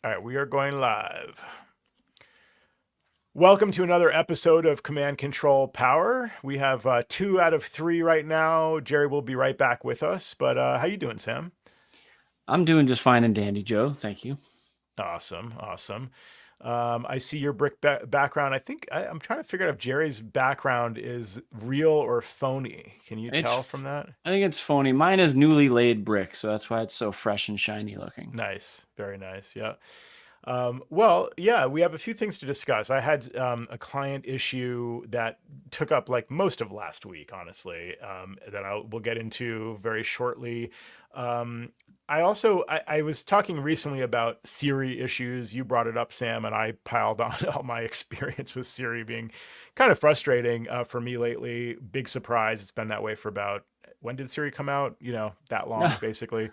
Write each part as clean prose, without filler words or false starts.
All right, we are going live. Welcome to another episode of Command Control Power. We have 2 out of 3 right now. Jerry will be right back with us. But how you doing, Sam? I'm doing just fine and dandy, Joe. Thank you. Awesome, awesome. I see your brick background. I'm trying to figure out if Jerry's background is real or phony. Can you tell from that? I think it's phony. Mine is newly laid brick, so that's why it's so fresh and shiny looking. Nice, very nice. Yeah. Well, yeah, we have a few things to discuss. I had a client issue that took up like most of last week, honestly, that we'll get into very shortly. I was talking recently about Siri issues. You brought it up, Sam, and I piled on all my experience with Siri being kind of frustrating for me lately. Big surprise. It's been that way for about, when did Siri come out? That long, basically.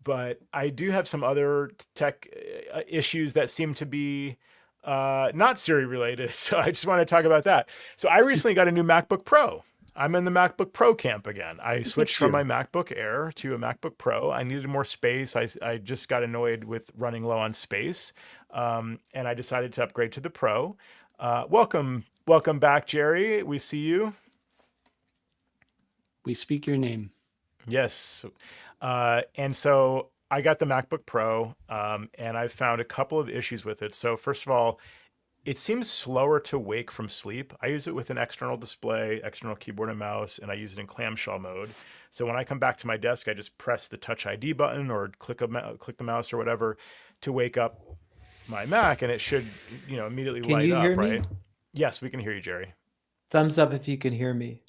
But I do have some other tech issues that seem to be not Siri related. So I just want to talk about that. So I recently got a new MacBook Pro. I'm in the MacBook Pro camp again. I switched from my MacBook Air to a MacBook Pro. I needed more space. I just got annoyed with running low on space. And I decided to upgrade to the Pro. Welcome back, Jerry. We see you. We speak your name. Yes. And so I got the MacBook Pro, and I've found a couple of issues with it. So first of all, it seems slower to wake from sleep. I use it with an external display, external keyboard and mouse, and I use it in clamshell mode. So when I come back to my desk, I just press the Touch ID button or click the mouse or whatever to wake up my Mac, and it should, immediately light up, right? Yes, we can hear you, Jerry. Thumbs up if you can hear me.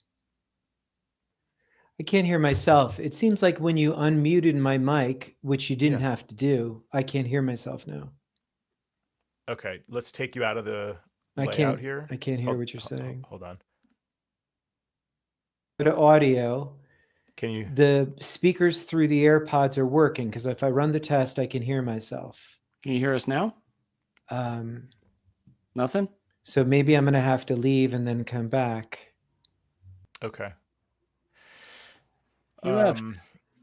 I can't hear myself. It seems like when you unmuted my mic, which you didn't have to do, I can't hear myself now. Okay, let's take you out of the layout here. I can't hear what you're saying. Hold on. Go to audio. Can you? The speakers through the AirPods are working because if I run the test, I can hear myself. Can you hear us now? Nothing? So maybe I'm going to have to leave and then come back. Okay. He left.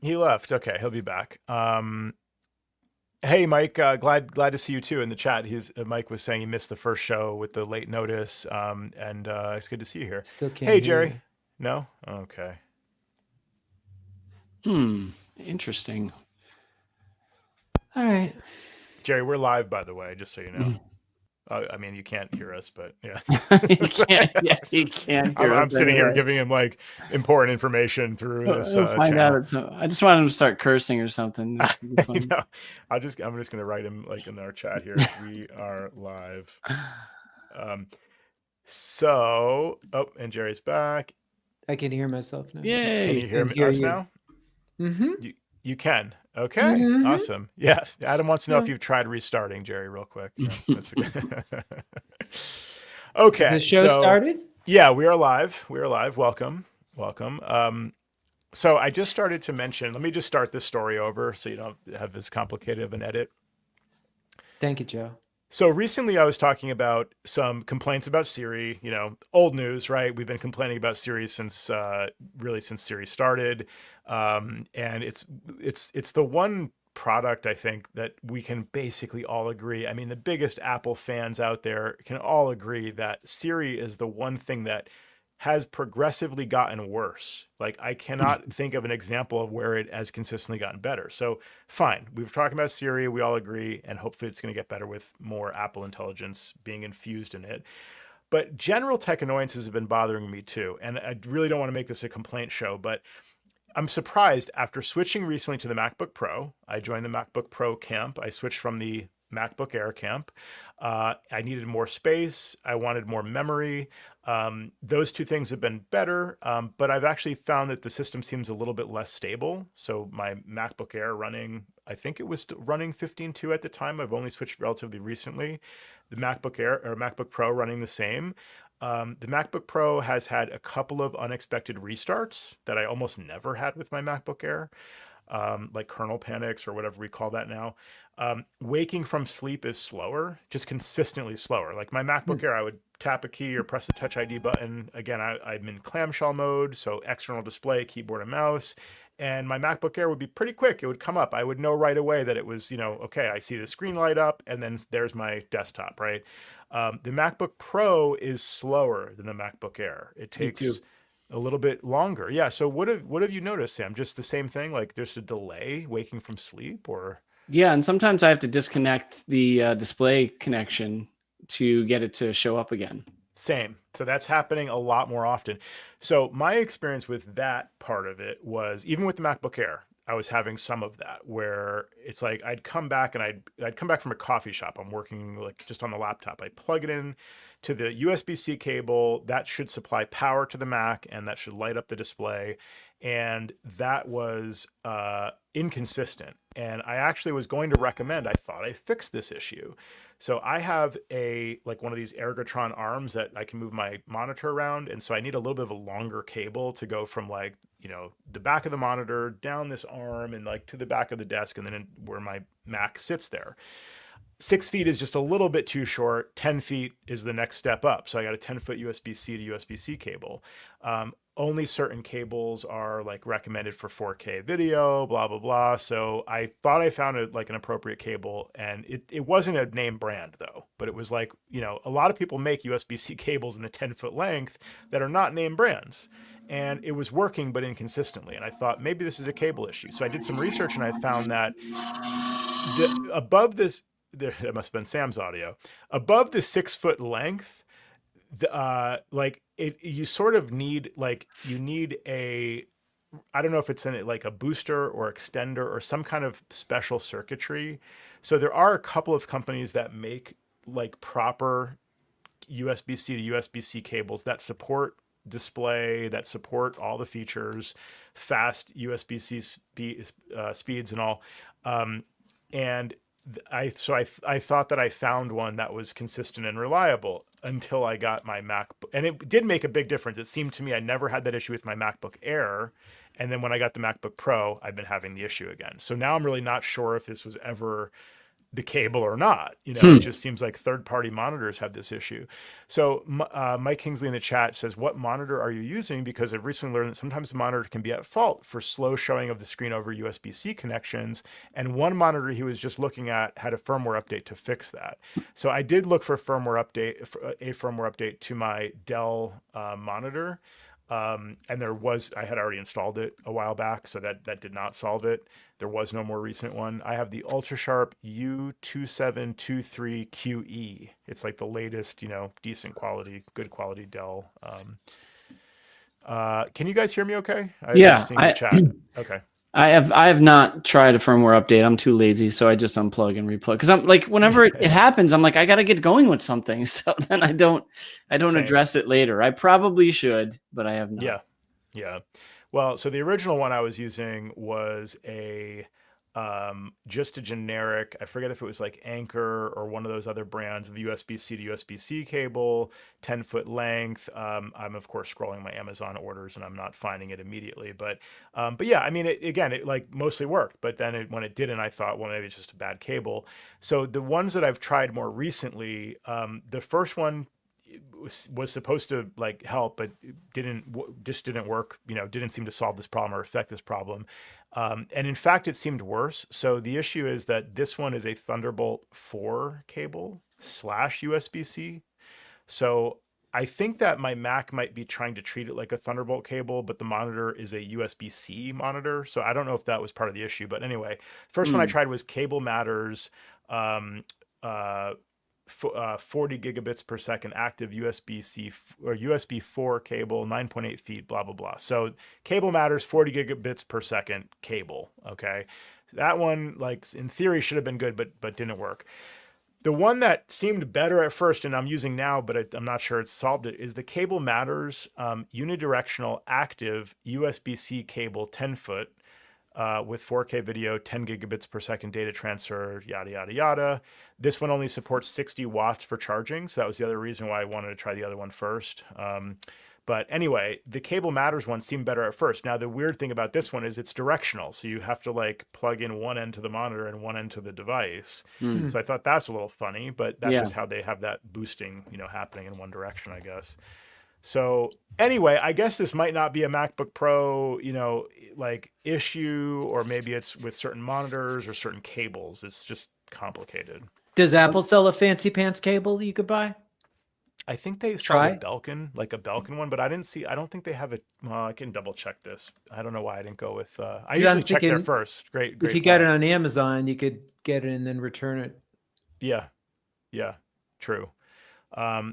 He left. Okay, he'll be back. Hey, Mike. Glad to see you too in the chat. Mike was saying he missed the first show with the late notice, and it's good to see you here. Still can't. Hey, Jerry. You. No. Okay. Interesting. All right. Jerry, we're live, by the way, just so you know. I mean, you can't hear us, but yeah. You can't hear us. I'm sitting here giving him like important information through this channel. I just wanted him to start cursing or something. No, I'm just going to write him like in our chat here. We are live. And Jerry's back. I can hear myself now. Yay. Can you hear us now? Mm-hmm. You can. Okay. Mm-hmm. Awesome. Yeah. Adam wants to know if you've tried restarting, Jerry, real quick. Yeah, that's okay. Is the show started? Yeah, we are live. Welcome. So I just started to mention, let me just start this story over so you don't have as complicated of an edit. Thank you, Joe. So recently I was talking about some complaints about Siri, old news, right? We've been complaining about Siri since Siri started. And it's the one product I think that we can basically all agree. I mean, the biggest Apple fans out there can all agree that Siri is the one thing that has progressively gotten worse. Like I cannot think of an example of where it has consistently gotten better. So fine, we've talked about Siri, we all agree, and hopefully it's going to get better with more Apple intelligence being infused in it. But general tech annoyances have been bothering me too. And I really don't want to make this a complaint show, but I'm surprised after switching recently to the MacBook Pro. I joined the MacBook Pro camp. I switched from the MacBook Air camp. I needed more space. I wanted more memory. Those two things have been better, but I've actually found that the system seems a little bit less stable. So my MacBook Air I think it was running 15.2 at the time. I've only switched relatively recently. The MacBook Air or MacBook Pro running the same. The MacBook Pro has had a couple of unexpected restarts that I almost never had with my MacBook Air, like kernel panics or whatever we call that now. Waking from sleep is slower, just consistently slower. Like my MacBook Air, I would tap a key or press the Touch ID button. Again, I'm in clamshell mode, so external display, keyboard and mouse. and my MacBook Air would be pretty quick. It would come up. I would know right away that it was, okay, I see the screen light up and then there's my desktop, right? The MacBook Pro is slower than the MacBook Air. It Me too. takes a little bit longer. Yeah. So what have you noticed, Sam? Just the same thing? Like there's a delay waking from sleep or? Yeah, and sometimes I have to disconnect the display connection to get it to show up again. Same. So that's happening a lot more often. So my experience with that part of it was even with the MacBook Air, I was having some of that where it's like I'd come back and I'd come back from a coffee shop. I'm working like just on the laptop. I plug it in to the USB-C cable that should supply power to the Mac and that should light up the display. And that was inconsistent. And I actually was going to recommend, I thought I fixed this issue. So I have one of these Ergotron arms that I can move my monitor around. And so I need a little bit of a longer cable to go from the back of the monitor down this arm and like to the back of the desk and then where my Mac sits there. 6 feet is just a little bit too short. 10 feet is the next step up. So I got a 10-foot USB-C to USB-C cable. Only certain cables are like recommended for 4K video, blah, blah, blah. So I thought I found an appropriate cable and it wasn't a name brand though, but it was like, a lot of people make USB-C cables in the 10-foot length that are not name brands. And it was working, but inconsistently. And I thought maybe this is a cable issue. So I did some research and I found that above this, that must have been Sam's audio, above the 6-foot length, you sort of need you need I don't know if it's a booster or extender or some kind of special circuitry. So there are a couple of companies that make like proper USB-C to USB-C cables that support display, that support all the features, fast USB-C speeds and all. And I thought that I found one that was consistent and reliable until I got my MacBook, and it did make a big difference. It seemed to me I never had that issue with my MacBook Air, and then when I got the MacBook Pro, I've been having the issue again. So now I'm really not sure if this was ever the cable or not. It just seems like third-party monitors have this issue. So Mike Kingsley in the chat says, what monitor are you using? Because I've recently learned that sometimes the monitor can be at fault for slow showing of the screen over USB-C connections. And one monitor he was just looking at had a firmware update to fix that. So I did look for a firmware update to my Dell monitor. And I had already installed it a while back, so that did not solve it. There was no more recent one. I have the UltraSharp U2723QE. It's like the latest, decent quality, good quality Dell. Can you guys hear me okay? Yeah, Seeing the chat. Okay. I have not tried a firmware update. I'm too lazy, so I just unplug and replug. Because I'm like, whenever it happens, I'm like, I got to get going with something. So then I don't Same. address it later. I probably should, but I have not. Yeah. Well, so the original one I was using was just a generic, I forget if it was like Anchor or one of those other brands of USB-C to USB-C cable, 10-foot length. I'm of course scrolling my Amazon orders and I'm not finding it immediately, but yeah, I mean, it like mostly worked, but then when it didn't, I thought, well, maybe it's just a bad cable. So the ones that I've tried more recently, the first one was supposed to like help, but didn't work, didn't seem to solve this problem or affect this problem. And in fact, it seemed worse. So the issue is that this one is a Thunderbolt 4 cable / USB-C. So I think that my Mac might be trying to treat it like a Thunderbolt cable, but the monitor is a USB-C monitor. So I don't know if that was part of the issue, but anyway, first one I tried was Cable Matters, 40 gigabits per second active USB-C or USB 4 cable, 9.8 feet, blah, blah, blah. So Cable Matters, 40 gigabits per second cable. Okay. That one, like in theory should have been good, but didn't work. The one that seemed better at first and I'm using now, but I'm not sure it's solved it, is the Cable Matters unidirectional active USB-C cable, 10-foot, with 4K video, 10 gigabits per second data transfer, yada, yada, yada. This one only supports 60 watts for charging. So that was the other reason why I wanted to try the other one first. But anyway, the Cable Matters one seemed better at first. Now, the weird thing about this one is it's directional. So you have to like plug in one end to the monitor and one end to the device. So I thought that's a little funny, but that's just how they have that boosting, happening in one direction, I guess. So anyway, I guess this might not be a MacBook Pro, like issue, or maybe it's with certain monitors or certain cables. It's just complicated. Does Apple sell a fancy pants cable you could buy? I think they sell Try. a Belkin, like a Belkin one, but I don't think they have a, well, I can double check this. I don't know why I didn't go with, I Yeah, I'm usually check there thinking first. Great If you got it on Amazon, you could get it and then return it. Yeah. Yeah. True.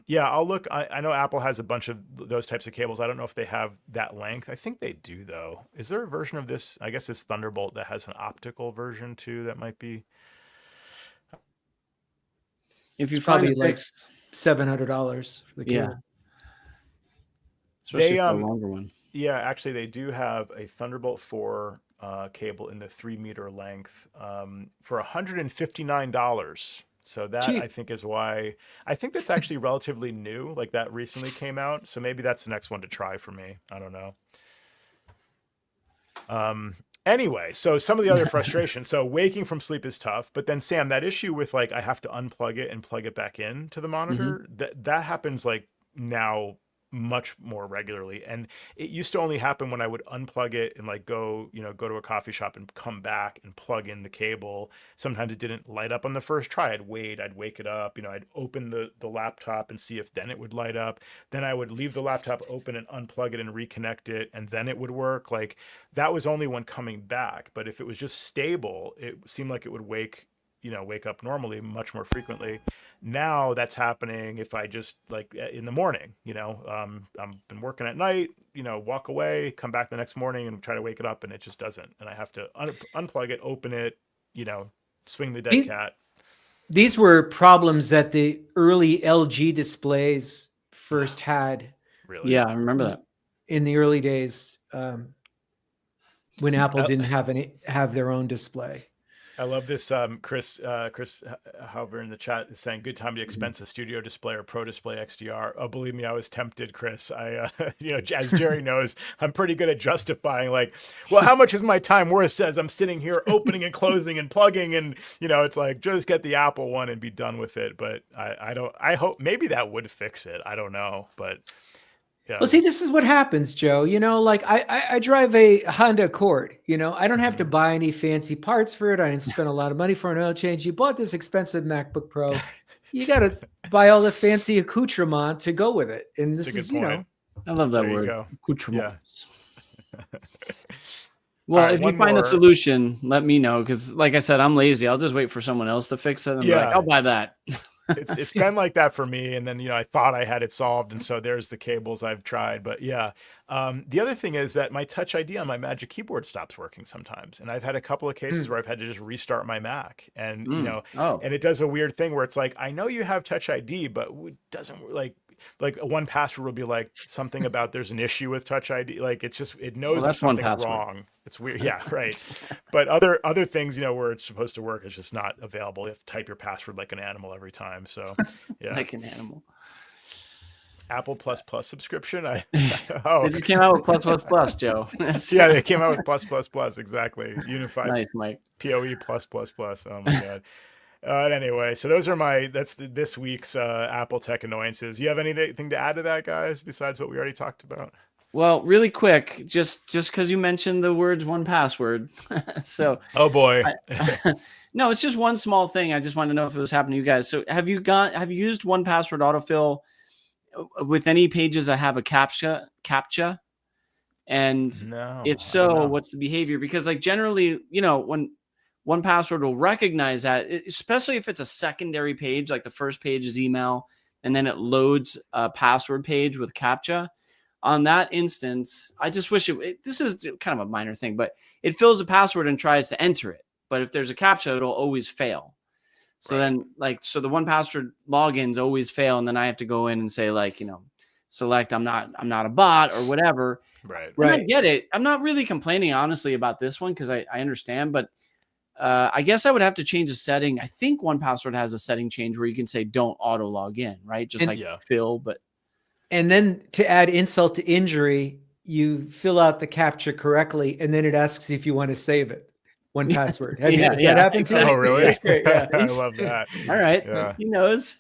Yeah, I'll look. I know Apple has a bunch of those types of cables. I don't know if they have that length. I think they do, though. Is there a version of this? I guess it's Thunderbolt that has an optical version too. That might be. If you It's find probably a like fix, $700 for the cable. yeah, especially They for a longer one. Yeah, actually, they do have a Thunderbolt 4 cable in the 3-meter length for $159. So that Cheap. I think is why I think that's actually relatively new. Like that recently came out. So maybe that's the next one to try for me. I don't know. Anyway, so some of the other frustrations. So waking from sleep is tough, but then Sam, that issue with like I have to unplug it and plug it back in to the monitor, that happens like now much more regularly. And it used to only happen when I would unplug it and like go to a coffee shop and come back and plug in the cable. Sometimes it didn't light up on the first try. I'd wake it up, I'd open the laptop and see if then it would light up. Then I would leave the laptop open and unplug it and reconnect it, and then it would work. Like that was only when coming back. But if it was just stable, it seemed like it would wake up normally much more frequently. Now that's happening if I just like in the morning, I've been working at night, walk away, come back the next morning and try to wake it up, and it just doesn't. And I have to unplug it, open it, swing the dead cat. These were problems that the early LG displays first had. Really? Yeah, I remember that. In the early days, when Apple didn't have their own display. I love this. Chris, however, in the chat is saying, "Good time to expense a studio display or Pro Display XDR." Oh, believe me, I was tempted, Chris. I, as Jerry knows, I'm pretty good at justifying. Like, well, how much is my time worth? Says I'm sitting here opening and closing and plugging, and it's like just get the Apple one and be done with it. But I don't. I hope maybe that would fix it. I don't know, but. Yeah. Well, see, this is what happens, Joe. Like I drive a Honda Accord. I don't have to buy any fancy parts for it. I didn't spend a lot of money for an oil change. You bought this expensive MacBook Pro. You got to buy all the fancy accoutrement to go with it. And this is, point. I love that there word. Accoutrements. Yeah. Well, right, if you find a solution, let me know. Because like I said, I'm lazy. I'll just wait for someone else to fix it. And be like, I'll buy that. It's been like that for me, and then I thought I had it solved, and so there's the cables I've tried. But yeah, the other thing is that my Touch ID on my Magic Keyboard stops working sometimes, and I've had a couple of cases where I've had to just restart my Mac, and and it does a weird thing where it's like I know you have Touch ID, but it doesn't like 1Password will be like something about there's an issue with Touch ID, like it knows if something's wrong. It's weird, yeah, right. But other things, where it's supposed to work, it's just not available. You have to type your password like an animal every time. So, yeah, like an animal. Apple Plus subscription. They came out with plus, Joe. Yeah, they came out with plus. Exactly, unified. Nice, Mike. PoE plus. Oh my god. Anyway, so those are this week's Apple tech annoyances. You have anything to add to that, guys, besides what we already talked about? Well, really quick, just because you mentioned the words 1Password. So, oh boy. No, it's just one small thing. I just want to know if it was happening to you guys. So have you used 1Password autofill with any pages that have a Captcha? And no, if so, what's the behavior? Because like generally, when 1Password will recognize that, especially if it's a secondary page, like the first page is email, and then it loads a password page with Captcha. On that instance, I just wish this is kind of a minor thing, but it fills a password and tries to enter it. But if there's a Captcha, it'll always fail. So then so the 1Password logins always fail. And then I have to go in and say select, I'm not a bot or whatever. Right. I get it. I'm not really complaining honestly about this one, because I understand, but I guess I would have to change a setting. I think 1Password has a setting change where you can say don't auto log in, right? Just fill, but. And then to add insult to injury, you fill out the Captcha correctly, and then it asks if you want to save it. 1Password. Has that happened to you? Oh, really? That's great. Yeah. I love that. All right. Yeah. He knows.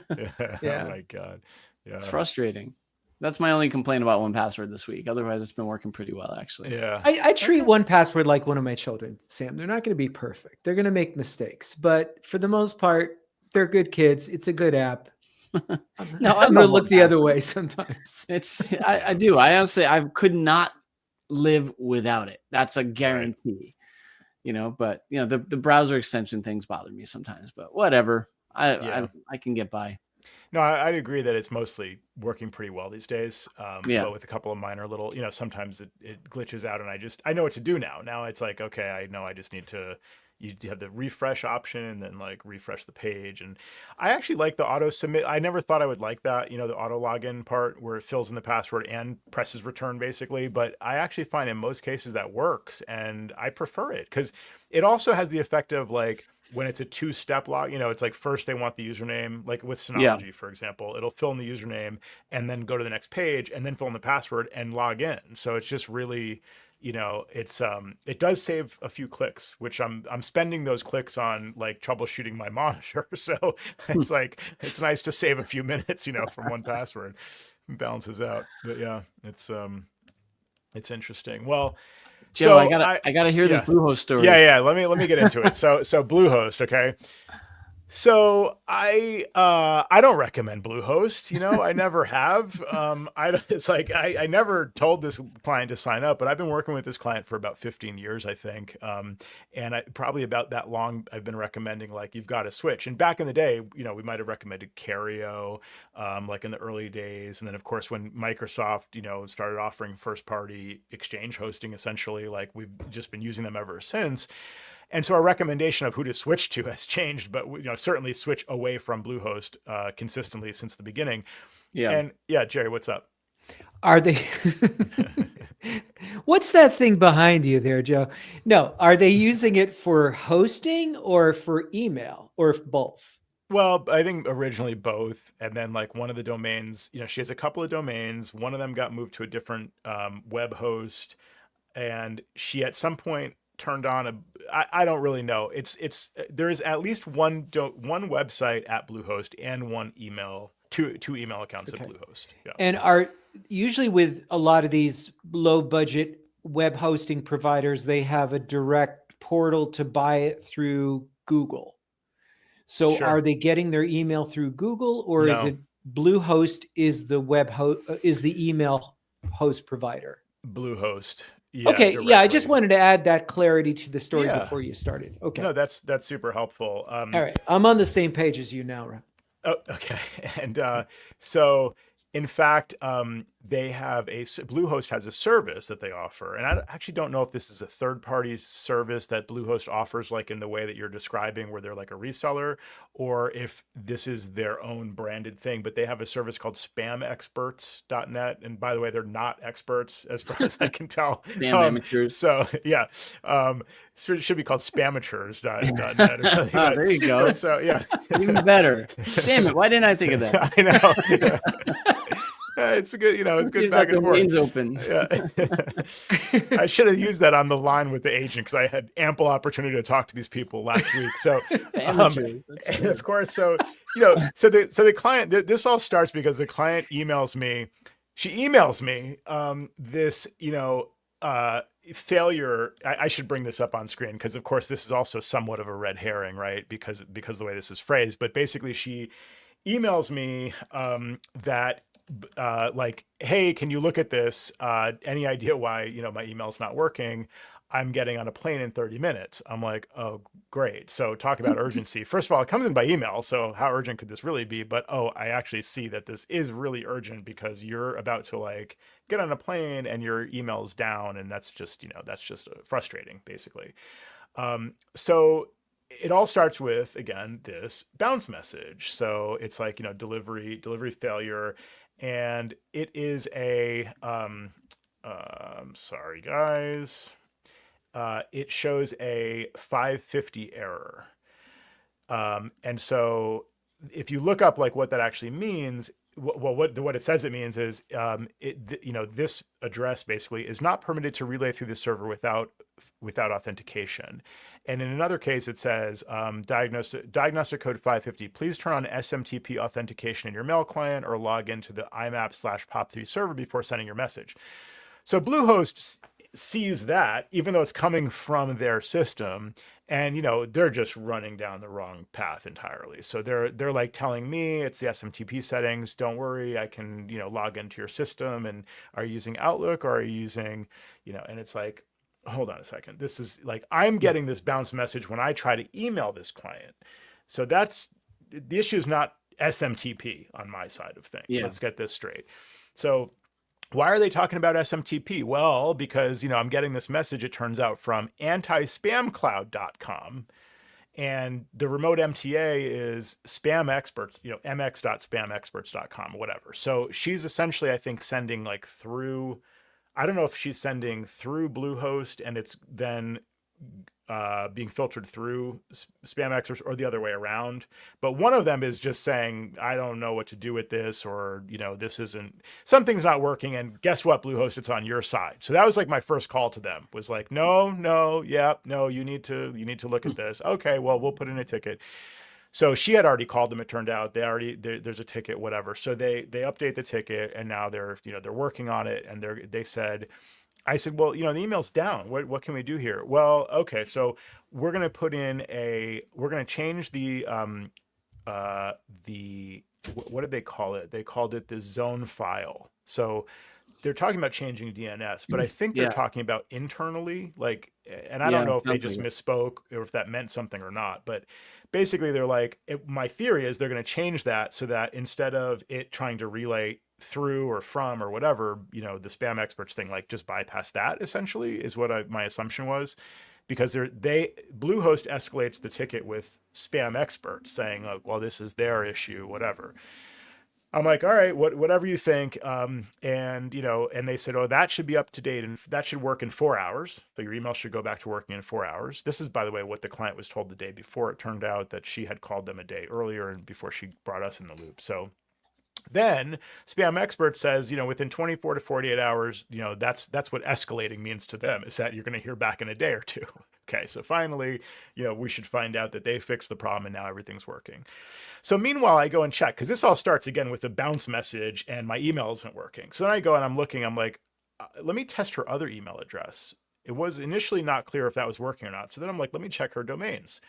Yeah. Oh my God. Yeah. It's frustrating. That's my only complaint about 1Password this week. Otherwise, it's been working pretty well, actually. Yeah. I treat 1Password like one of my children, Sam. They're not going to be perfect. They're going to make mistakes, but for the most part, they're good kids. It's a good app. No, I'm going to look the other way sometimes. I do. I honestly, I could not live without it. That's a guarantee, but the browser extension things bother me sometimes, but whatever. I can get by. No, I'd agree that it's mostly working pretty well these days. Yeah. But with a couple of minor little, sometimes it glitches out and I know what to do now. Now it's like, okay, I know I just need to, you have the refresh option and then like refresh the page. And I actually like the auto submit. I never thought I would like that, the auto login part where it fills in the password and presses return basically. But I actually find in most cases that works and I prefer it because it also has the effect of like, when it's a two-step log, it's like first they want the username, like with Synology, for example, it'll fill in the username and then go to the next page and then fill in the password and log in. So it's just really, it does save a few clicks, which I'm spending those clicks on like troubleshooting my monitor. So it's like, it's nice to save a few minutes, from 1Password. It balances out. But yeah, it's interesting. Well, Joe, so I gotta hear this Bluehost story. Yeah. Let me get into it. So Bluehost, okay. So I don't recommend Bluehost. I never have. It's like I never told this client to sign up, but I've been working with this client for about 15 years, I think. And probably about that long, I've been recommending like you've got to switch. And back in the day, we might have recommended Careo, like in the early days, and then of course when Microsoft, started offering first-party Exchange hosting, essentially, like we've just been using them ever since. And so our recommendation of who to switch to has changed, but certainly switch away from Bluehost consistently since the beginning. Yeah. And yeah, Jerry, what's up? Are they? What's that thing behind you there, Joe? No, are they using it for hosting or for email or both? Well, I think originally both. And then like one of the domains, she has a couple of domains. One of them got moved to a different web host. And she at some point turned on I don't really know. There is at least one website at Bluehost and one two email accounts at Bluehost. Yeah. And are usually with a lot of these low budget web hosting providers, they have a direct portal to buy it through Google. So are they getting their email through Google or is it Bluehost is the is the email host provider? Bluehost. Yeah, okay. directly. Yeah. I just wanted to add that clarity to the story before you started. Okay. No, that's super helpful. All right. I'm on the same page as you now, Rob. Oh, okay. And so in fact, they have Bluehost has a service that they offer. And I actually don't know if this is a third-party service that Bluehost offers, like in the way that you're describing, where they're like a reseller, or if this is their own branded thing. But they have a service called spamexperts.net. And by the way, they're not experts as far as I can tell. Spam amateurs. So yeah, so it should be called spamateurs.net or something. Oh, there you go. But so yeah, even better. Damn it! Why didn't I think of that? I know. It's a good, it's good back and forth. Open. Yeah. I should have used that on the line with the agent because I had ample opportunity to talk to these people last week. So, and of course, so the client. This all starts because the client emails me. She emails me this, failure. I should bring this up on screen because, of course, this is also somewhat of a red herring, right? Because of the way this is phrased. But basically, she emails me that. Like, hey, can you look at this? Any idea why, my email's not working? I'm getting on a plane in 30 minutes. I'm like, oh, great. So talk about urgency. First of all, it comes in by email. So how urgent could this really be? But, I actually see that this is really urgent because you're about to like get on a plane and your email's down. And that's just, frustrating, basically. So it all starts with, again, this bounce message. So it's like, delivery failure. And it is sorry guys. It shows a 550 error. And so if you look up like what that actually means, well, what it says it means is, this address basically is not permitted to relay through the server without authentication. And in another case, it says, diagnostic code 550, please turn on SMTP authentication in your mail client or log into the IMAP/POP3 server before sending your message. So Bluehost sees that, even though it's coming from their system, and they're just running down the wrong path entirely. So they're like telling me it's the SMTP settings. Don't worry, I can log into your system. And are you using Outlook, or are you using And it's like, hold on a second. This is like, I'm getting this bounce message when I try to email this client. So that's the issue, is not SMTP on my side of things. Yeah. Let's get this straight. So why are they talking about SMTP? Well, because, I'm getting this message, it turns out, from antispamcloud.com. And the remote MTA is spam experts, mx.spamexperts.com, whatever. So she's essentially, I think, sending like through, I don't know if she's sending through Bluehost and it's then being filtered through spam experts, or the other way around. But one of them is just saying, I don't know what to do with this, or, something's not working. And guess what, Bluehost, it's on your side. So that was like my first call to them, was like, no, you need to look at this. Okay, well, we'll put in a ticket. So she had already called them. It turned out there's a ticket, whatever. So they update the ticket, and now they're working on it. And I said, well, the email's down. What can we do here? Well, okay, so we're going to change the what did they call it? They called it the zone file. So they're talking about changing DNS, but I think they're talking about internally, like, and I don't know if they just misspoke or if that meant something or not, but basically they're like, my theory is they're going to change that so that instead of it trying to relay through or from or whatever, the spam experts thing, like, just bypass that, essentially, is what my assumption was. Because Bluehost escalates the ticket with spam experts saying, like, well, this is their issue, whatever. I'm like, all right, whatever you think. And they said, oh, that should be up to date and that should work in 4 hours. So your email should go back to working in 4 hours. This is, by the way, what the client was told the day before. It turned out that she had called them a day earlier and before she brought us in the loop. So then spam expert says, within 24 to 48 hours, that's what escalating means to them, is that you're going to hear back in a day or two. Okay, so finally, we should find out that they fixed the problem and now everything's working. So meanwhile, I go and check, because this all starts again with a bounce message and my email isn't working. So then I go and I'm looking, I'm like, let me test her other email address. It was initially not clear if that was working or not. So then I'm like, let me check her domains.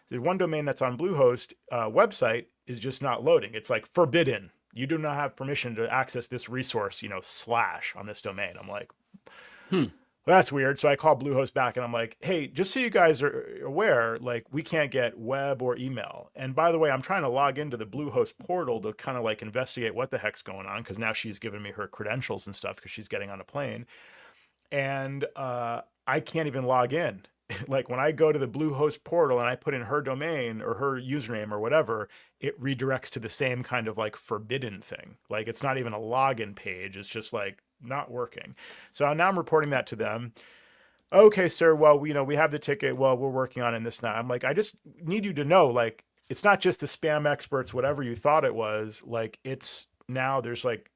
The one domain that's on Bluehost website is just not loading. It's like forbidden. You do not have permission to access this resource, / on this domain. I'm like, well, that's weird. So I call Bluehost back and I'm like, hey, just so you guys are aware, like, we can't get web or email. And by the way, I'm trying to log into the Bluehost portal to kind of like investigate what the heck's going on, because now she's given me her credentials and stuff because she's getting on a plane. And I can't even log in. Like, when I go to the Bluehost portal and I put in her domain or her username or whatever, it redirects to the same kind of like forbidden thing. Like, it's not even a login page. It's just like not working. So now I'm reporting that to them. Okay, sir. Well, we have the ticket. Well, we're working on it and this and that. I'm like, I just need you to know, like, it's not just the spam experts, whatever you thought it was. Like, it's now there's like,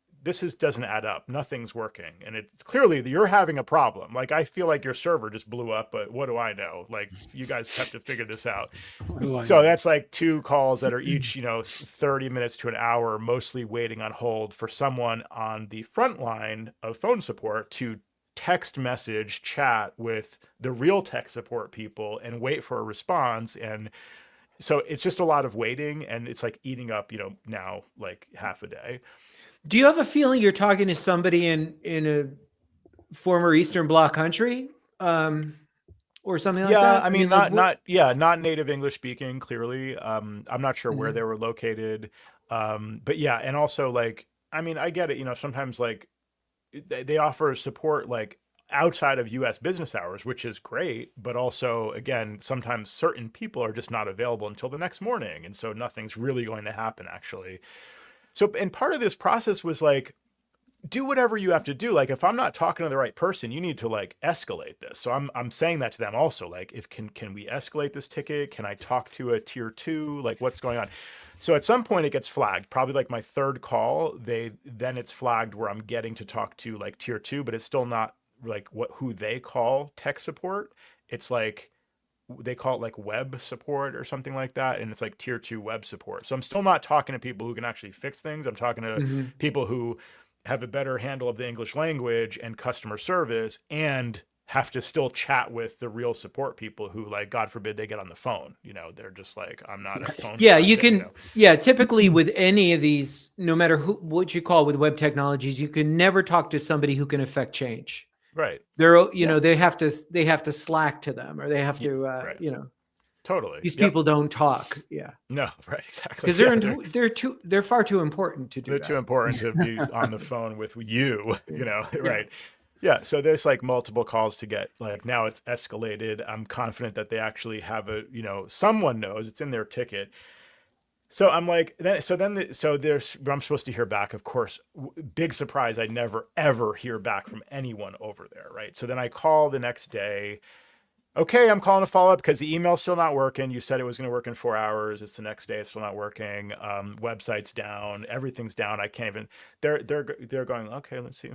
doesn't add up. Nothing's working. And it's clearly that you're having a problem. Like, I feel like your server just blew up, but what do I know? Like, you guys have to figure this out. So that's like 2 calls that are each, 30 minutes to an hour, mostly waiting on hold for someone on the front line of phone support to text message chat with the real tech support people and wait for a response. And so it's just a lot of waiting, and it's like eating up, now like half a day. Do you have a feeling you're talking to somebody in a former Eastern Bloc country, or something like that? Yeah, I mean, not native English speaking, clearly. I'm not sure where they were located. But yeah, and also, like, I mean, I get it, sometimes like they offer support like outside of US business hours, which is great, but also, again, sometimes certain people are just not available until the next morning, and so nothing's really going to happen, actually. So, and part of this process was like, do whatever you have to do. Like, if I'm not talking to the right person, you need to like escalate this. So I'm saying that to them also, like, if can we escalate this ticket? Can I talk to a tier 2? Like, what's going on? So at some point it gets flagged, probably like my third call, then it's flagged where I'm getting to talk to like tier 2, but it's still not like who they call tech support. It's like, they call it like web support or something like that, and it's like tier 2 web support. So I'm still not talking to people who can actually fix things. I'm talking to Mm-hmm. people who have a better handle of the English language and customer service, and have to still chat with the real support people who, like, God forbid they get on the phone, they're just like, I'm not a phone Yeah, you person, can. Yeah, typically with any of these, no matter what you call with web technologies, you can never talk to somebody who can affect change. Right. They're, they have to slack to them, or they have to, right. Totally. these people don't talk. Yeah. No, right, exactly. Because they're far too important to do they're that. too important to be on the phone with you, Yeah. right. Yeah, so there's like multiple calls to get, like, now it's escalated. I'm confident that they actually have someone knows, it's in their ticket. So I'm like, I'm supposed to hear back, of course. Big surprise, I never ever hear back from anyone over there, right? So then I call the next day. Okay, I'm calling to follow up because the email's still not working. You said it was going to work in 4 hours. It's the next day. It's still not working. Website's down. Everything's down. I can't even. They're going, okay, let's see.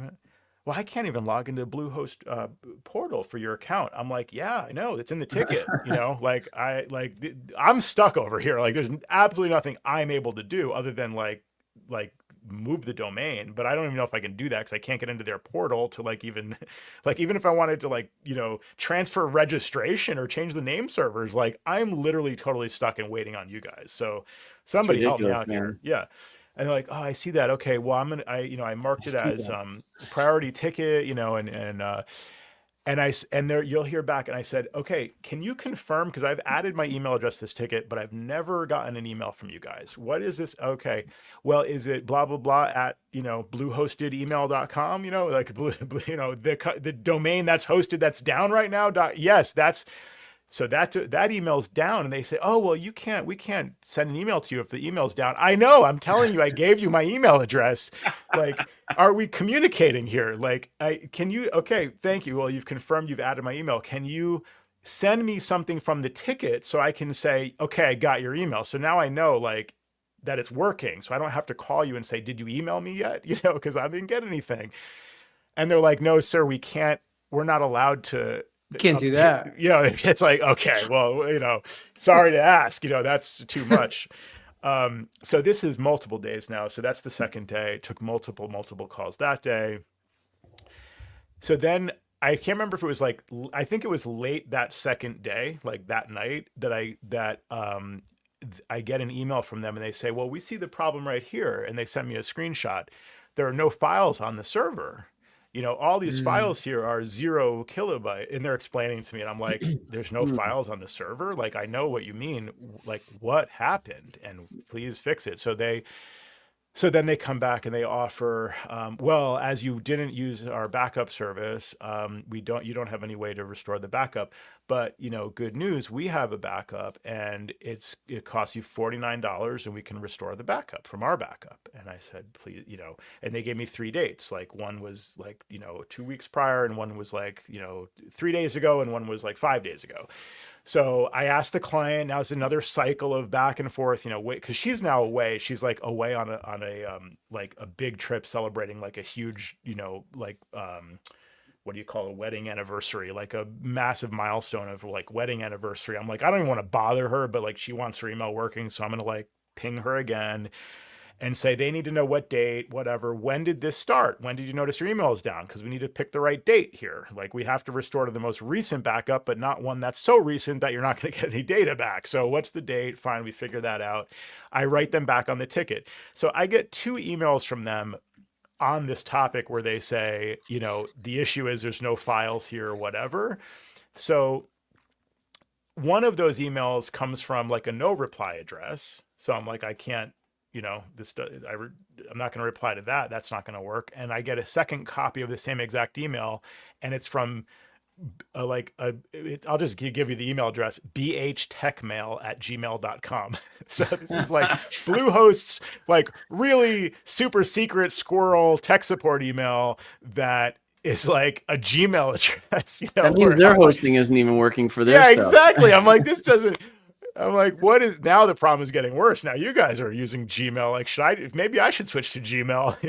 Well, I can't even log into Bluehost portal for your account. I'm like, yeah, I know. It's in the ticket. I'm stuck over here. Like, there's absolutely nothing I'm able to do other than like move the domain, but I don't even know if I can do that because I can't get into their portal to even if I wanted to transfer registration or change the name servers, like, I'm literally totally stuck and waiting on you guys. So somebody help me out, man. Here. Yeah. And they're like, oh, I see that. Okay, well, I marked it as priority ticket, and there you'll hear back. And I said, okay, can you confirm? Because I've added my email address to this ticket, but I've never gotten an email from you guys. What is this? Okay, well, is it blah blah blah at bluehostedemail.com? The domain that's hosted that's down right now. Yes, that's. So that email's down, and they say, oh, well, we can't send an email to you if the email's down. I know, I'm telling you, I gave you my email address. Like, are we communicating here? Like, okay, thank you. Well, you've confirmed you've added my email. Can you send me something from the ticket so I can say, okay, I got your email. So now I know, like, that it's working. So I don't have to call you and say, did you email me yet? Because I didn't get anything. And they're like, no, sir, we're not allowed to. Can't do that. It's like, okay, well, sorry to ask, that's too much. So this is multiple days now. So that's the second day. It took multiple calls that day. So then I can't remember if it was I think it was late that second day, like that night, that I get an email from them, and they say, well, we see the problem right here. And they send me a screenshot. There are no files on the server. All these files here are 0 kilobyte, and they're explaining to me, and I'm like, there's no files on the server. Like, I know what you mean. Like, what happened? And please fix it. So then they come back and they offer, well, as you didn't use our backup service, you don't have any way to restore the backup. But, good news, we have a backup, and it costs you $49, and we can restore the backup from our backup. And I said, please, and they gave me 3 dates. Like, one was 2 weeks prior, and one was 3 days ago, and one was 5 days ago. So I asked the client. Now it's another cycle of back and forth, because she's now away. She's away on a big trip, celebrating a huge, what do you call a wedding anniversary, like a massive milestone of wedding anniversary. I'm like, I don't even want to bother her, but she wants her email working. So I'm going to ping her again and say, they need to know what date, whatever. When did this start? When did you notice your email is down? Because we need to pick the right date here. We have to restore to the most recent backup, but not one that's so recent that you're not going to get any data back. So what's the date? Fine, we figure that out. I write them back on the ticket. So I get 2 emails from them on this topic where they say, the issue is there's no files here or whatever. So one of those emails comes from a no reply address. So I'm like, I can't, I'm not going to reply to that. That's not going to work. And I get a second copy of the same exact email, and it's from I'll just give you the email address, bhtechmail@gmail.com. So this is like Bluehost's like really super secret squirrel tech support email that is like a Gmail address, That means their hosting isn't even working for their yeah, stuff. exactly. I'm like, this doesn't. I'm like, what is now? The problem is getting worse. Now you guys are using Gmail. Like, maybe I should switch to Gmail,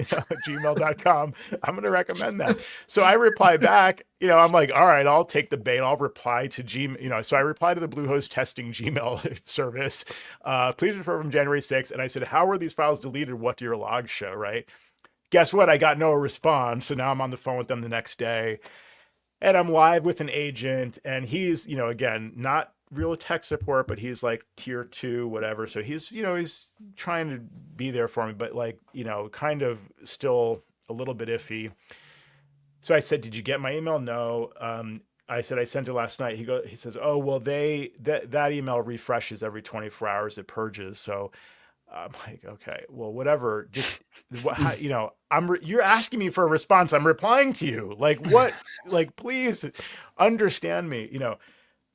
gmail.com. I'm going to recommend that. So I reply back, I'm like, all right, I'll take the bait. I'll reply to Gmail, so I reply to the Bluehost testing Gmail service. Please refer from January 6th. And I said, how were these files deleted? What do your logs show? Right. Guess what? I got no response. So now I'm on the phone with them the next day and I'm live with an agent and he's, again, not real tech support, but he's like tier 2, whatever. So he's, he's trying to be there for me, but like, kind of still a little bit iffy. So I said, did you get my email? No. I said, I sent it last night. He says, oh, well, that email refreshes every 24 hours. It purges. So I'm like, okay, well, whatever. Just, you're asking me for a response. I'm replying to you. Like what, like, please understand me,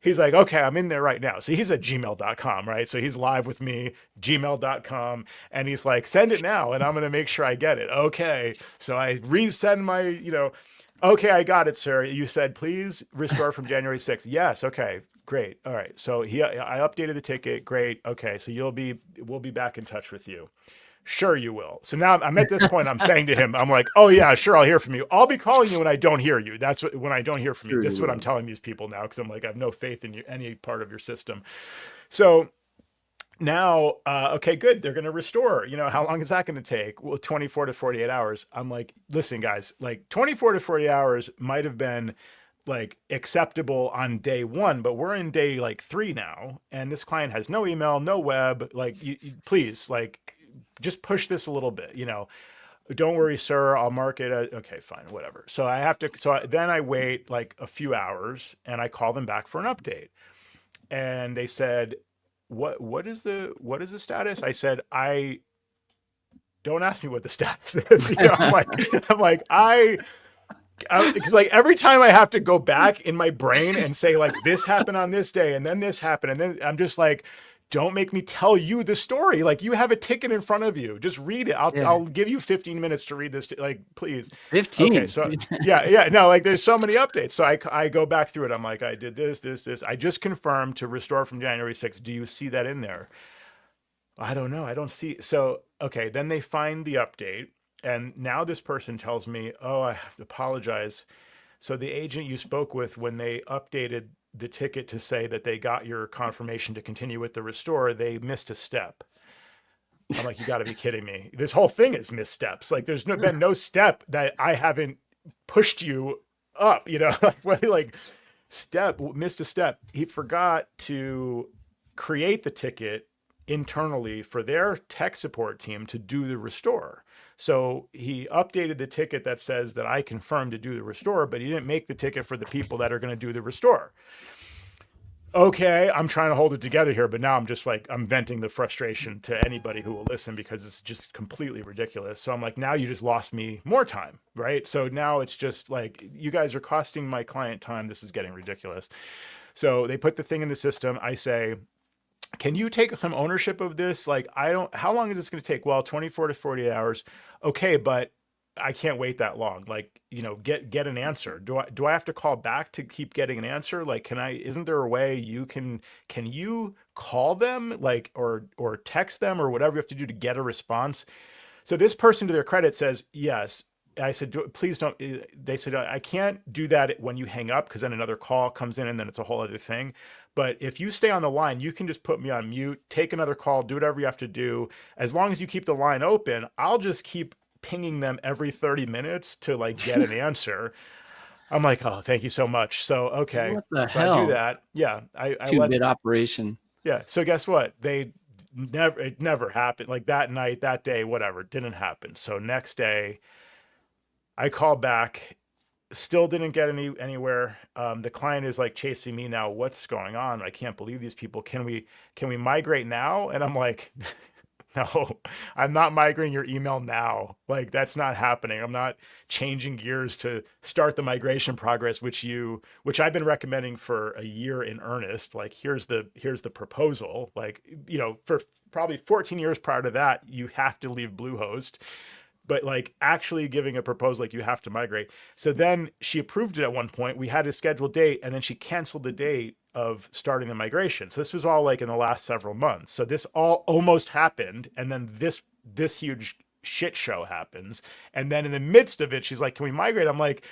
He's like, okay, I'm in there right now. So he's at gmail.com, right? So he's live with me, gmail.com. And he's like, send it now. And I'm going to make sure I get it. Okay. So I resend my, okay, I got it, sir. You said, please restore from January 6th. Yes. Okay, great. All right. So I updated the ticket. Great. Okay. So we'll be back in touch with you. Sure, you will. So now I'm at this point, I'm saying to him, I'm like, oh yeah, sure, I'll hear from you. I'll be calling you when I don't hear you. That's when I don't hear from you. This is what I'm telling these people now. Cause I'm like, I have no faith in you, any part of your system. So now, okay, good. They're going to restore, how long is that going to take? Well, 24 to 48 hours. I'm like, listen guys, like 24 to 40 hours might've been like acceptable on day 1, but we're in day like 3 now. And this client has no email, no web, like you please, like, just push this a little bit, don't worry, sir. I'll mark it. Okay, fine, whatever. So then I wait like a few hours and I call them back for an update. And they said, what is the status? I said, don't ask me what the status is. I'm like, because like every time I have to go back in my brain and say like, this happened on this day and then this happened. And then I'm just like, don't make me tell you the story. Like you have a ticket in front of you. Just read it. I'll give you 15 minutes to read this. Like, please. 15. Okay, so yeah. No, like there's so many updates. So I go back through it. I'm like, I did this. I just confirmed to restore from January 6th. Do you see that in there? I don't know. I don't see. So, okay. Then they find the update. And now this person tells me, oh, I have to apologize. So the agent you spoke with, when they updated the ticket to say that they got your confirmation to continue with the restore, they missed a step. I'm like, you got to be kidding me. This whole thing is missteps. Like there's been no step that I haven't pushed you up, like missed a step. He forgot to create the ticket internally for their tech support team to do the restore. So he updated the ticket that says that I confirmed to do the restore, but he didn't make the ticket for the people that are going to do the restore. Okay, I'm trying to hold it together here, but now I'm just like, I'm venting the frustration to anybody who will listen because it's just completely ridiculous. So I'm like, now you just lost me more time, right? So now it's just like, you guys are costing my client time. This is getting ridiculous. So they put the thing in the system. I say, can you take some ownership of this? Like, how long is this going to take? Well, 24 to 48 hours. Okay, but I can't wait that long. Like, get an answer. Do I have to call back to keep getting an answer? Like, isn't there a way can you call them, like, or text them or whatever you have to do to get a response? So this person, to their credit, says, yes. I said, please don't. They said, I can't do that when you hang up because then another call comes in and then it's a whole other thing. But if you stay on the line, you can just put me on mute, take another call, do whatever you have to do. As long as you keep the line open, I'll just keep pinging them every 30 minutes to like get an answer. I'm like, oh, thank you so much. So, okay. What the so hell? I do that. Yeah. I 2-bit operation. Yeah. So guess what? It never happened. Like that night, that day, whatever, didn't happen. So next day I call back, still didn't get anywhere. The client is like chasing me now. What's going on? I can't believe these people. Can we migrate now? And I'm like, no, I'm not migrating your email now. Like that's not happening. I'm not changing gears to start the migration progress, which I've been recommending for a year in earnest. Like here's the proposal. Like, for probably 14 years prior to that, you have to leave Bluehost, but like actually giving a proposal, like you have to migrate. So then she approved it at one point. We had a scheduled date and then she canceled the date of starting the migration. So this was all like in the last several months. So this all almost happened. And then this huge shit show happens. And then in the midst of it, she's like, can we migrate? I'm like,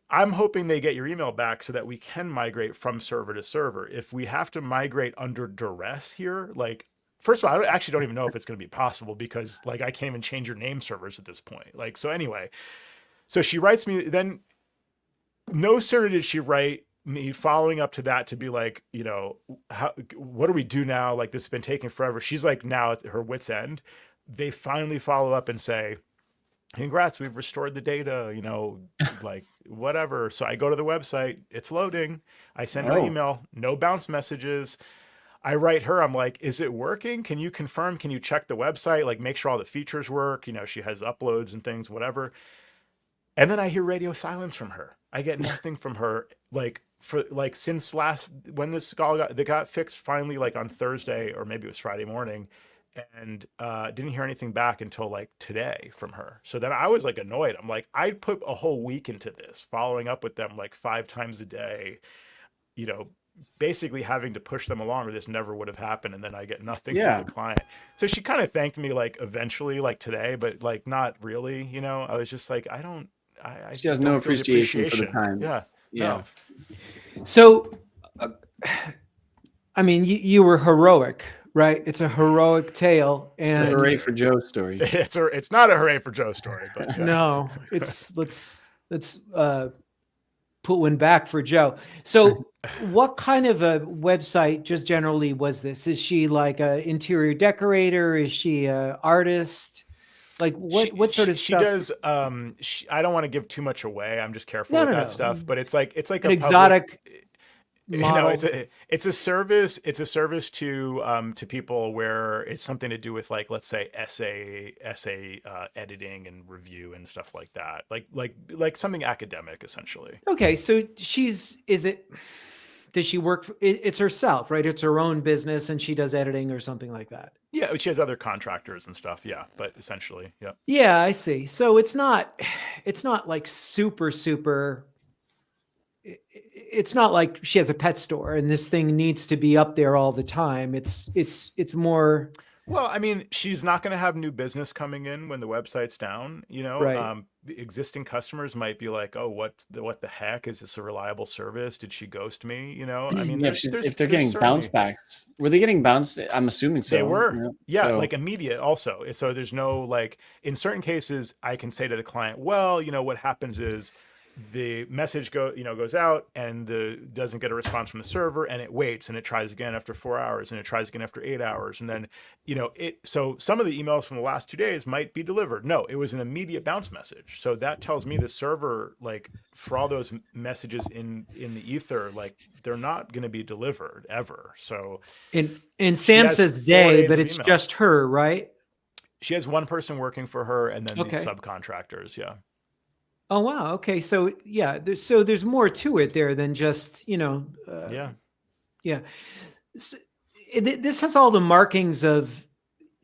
I'm hoping they get your email back so that we can migrate from server to server. If we have to migrate under duress here, like, first of all, I actually don't even know if it's going to be possible because like I can't even change your name servers at this point. Like, so anyway, so she writes me, then no sooner did she write me following up to that to be like, what do we do now? Like this has been taking forever. She's like now at her wit's end. They finally follow up and say, congrats, we've restored the data, like whatever. So I go to the website, it's loading. I send her email, no bounce messages. I write her, I'm like, is it working? Can you confirm? Can you check the website? Like make sure all the features work. She has uploads and things, whatever. And then I hear radio silence from her. I get nothing from her. Since when this got fixed finally, like on Thursday, or maybe it was Friday morning, and didn't hear anything back until like today from her. So then I was like annoyed. I'm like, I put a whole week into this, following up with them like 5 times a day, basically having to push them along, or this never would have happened. And then I get nothing from the client. So she kind of thanked me like eventually, like today, but like not really, I was just like, she has no appreciation for the time. Yeah. No. So, I mean, you were heroic, right? It's a heroic tale. And it's a hooray for Joe's story. It's not a hooray for Joe's story, but yeah. No, let's put one back for Joe. So what kind of a website just generally was this? Is she like an interior decorator? Is she an artist? Like what sort of stuff? She does, I don't want to give too much away. I'm just careful with that stuff, but it's like an exotic model. It's a service to people where it's something to do with like, let's say essay editing and review and stuff like that. Like something academic essentially. Okay. So does she work for, it's herself, right? It's her own business and she does editing or something like that. Yeah. She has other contractors and stuff. Yeah. But essentially, yeah. Yeah, I see. So it's not like super, it's not like she has a pet store and this thing needs to be up there all the time. It's more. Well, I mean, she's not going to have new business coming in when the website's down, Right. Existing customers might be like, oh, what the heck? Is this a reliable service? Did she ghost me? I mean, if they're getting bounce backs, were they getting bounced? I'm assuming so. They were. So. Like immediate also. So there's no, like, in certain cases, I can say to the client, well, what happens is the message goes out and doesn't get a response from the server, and it waits and it tries again after 4 hours and it tries again after 8 hours. And then, so some of the emails from the last 2 days might be delivered. No, it was an immediate bounce message. So that tells me the server, like for all those messages in the ether, like they're not going to be delivered ever. So and Sam says they, but it's just her, right? She has one person working for her and then these subcontractors. Yeah. Oh, wow. Okay. So yeah, there's more to it there than just, yeah. So, this has all the markings of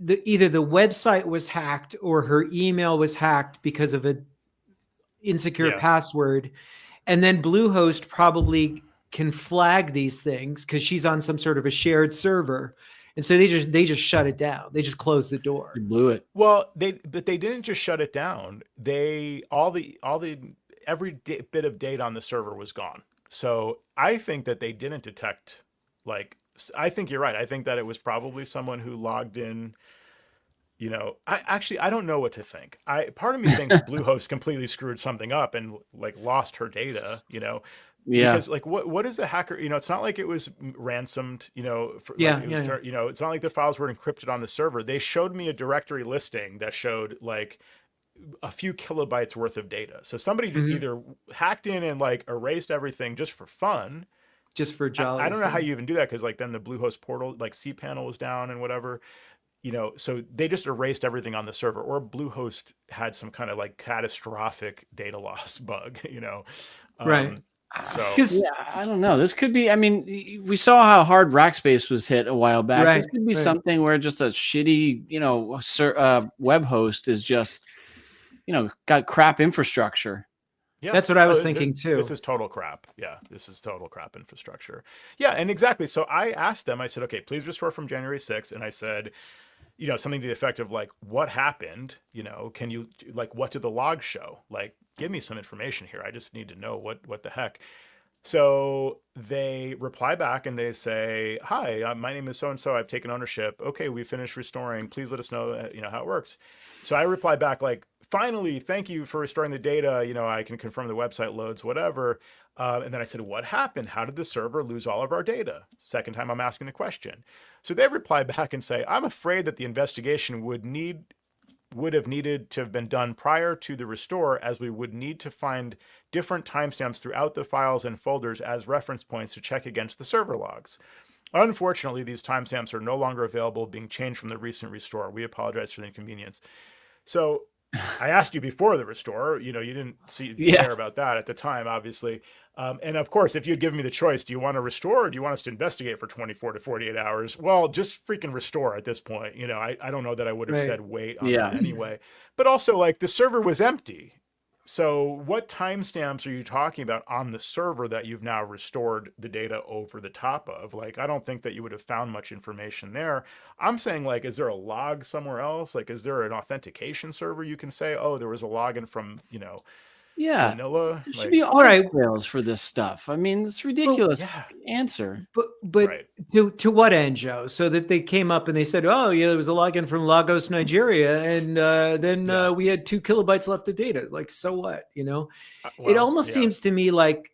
either the website was hacked or her email was hacked because of an insecure password. And then Bluehost probably can flag these things because she's on some sort of a shared server. And so they just shut it down. They just closed the door. They blew it. Well, they didn't just shut it down. Every bit of data on the server was gone. So I think that they didn't detect, I think you're right. I think that it was probably someone who logged in. I don't know what to think. Part of me thinks Bluehost completely screwed something up and lost her data. Yeah. Because what is a hacker? It's not like it was ransomed, it's not like the files were encrypted on the server. They showed me a directory listing that showed a few kilobytes worth of data. So somebody either hacked in and erased everything just for fun. Just for jolly. I don't know how you even do that. Cause then the Bluehost portal, cPanel was down and whatever. you know, so they just erased everything on the server, or Bluehost had some kind of like catastrophic data loss bug, you know. Right. So Because Yeah, I don't know. This could be. I mean, we saw how hard Rackspace was hit a while back. This Right, could be right. something where just a shitty, web host is just, got crap infrastructure. yeah, That's what I was oh, thinking this too. is total crap. Yeah, this is total crap infrastructure. Yeah, and exactly. So I asked them, I said, okay, please restore from January 6th. And I said, you know, something to the effect of like, what happened? You know, can you, like, what did the logs show? Like, give me some information here. I just need to know what the heck. So they reply back and they say, "Hi, my name is so and so. I've taken ownership. Okay, we finished restoring. Please let us know, you know, how it works." So I reply back like, "Finally, thank you for restoring the data. You know, I can confirm the website loads, whatever." And then I said, "What happened? How did the server lose all of our data?" Second time I'm asking the question. So they reply back and say, "I'm afraid that the investigation would have needed to have been done prior to the restore, as we would need to find different timestamps throughout the files and folders as reference points to check against the server logs. Unfortunately, these timestamps are no longer available, being changed from the recent restore. We apologize for the inconvenience." So I asked you before the restore, you know, you didn't care about that at the time, obviously. And of course, if you'd given me the choice, do you want to restore or do you want us to investigate for 24 to 48 hours? Well, just freaking restore at this point. You know, I don't know that I would have Right. said wait on Yeah. that anyway. But also, like, the server was empty. So what timestamps are you talking about on the server that you've now restored the data over the top of? Like, I don't think that you would have found much information there. I'm saying, like, is there a log somewhere else? Like, is there an authentication server you can say, oh, there was a login from, you know, Yeah. vanilla? There should Like, be All right. audit trails for this stuff. I mean, it's Well, ridiculous yeah, answer. but right. to what end, Joe? So that they came up and they said, "Oh, yeah, there was a login from Lagos, Nigeria, and then Yeah. we had 2 kilobytes left of data." Like, so what? You know, it Well, almost yeah. seems to me like,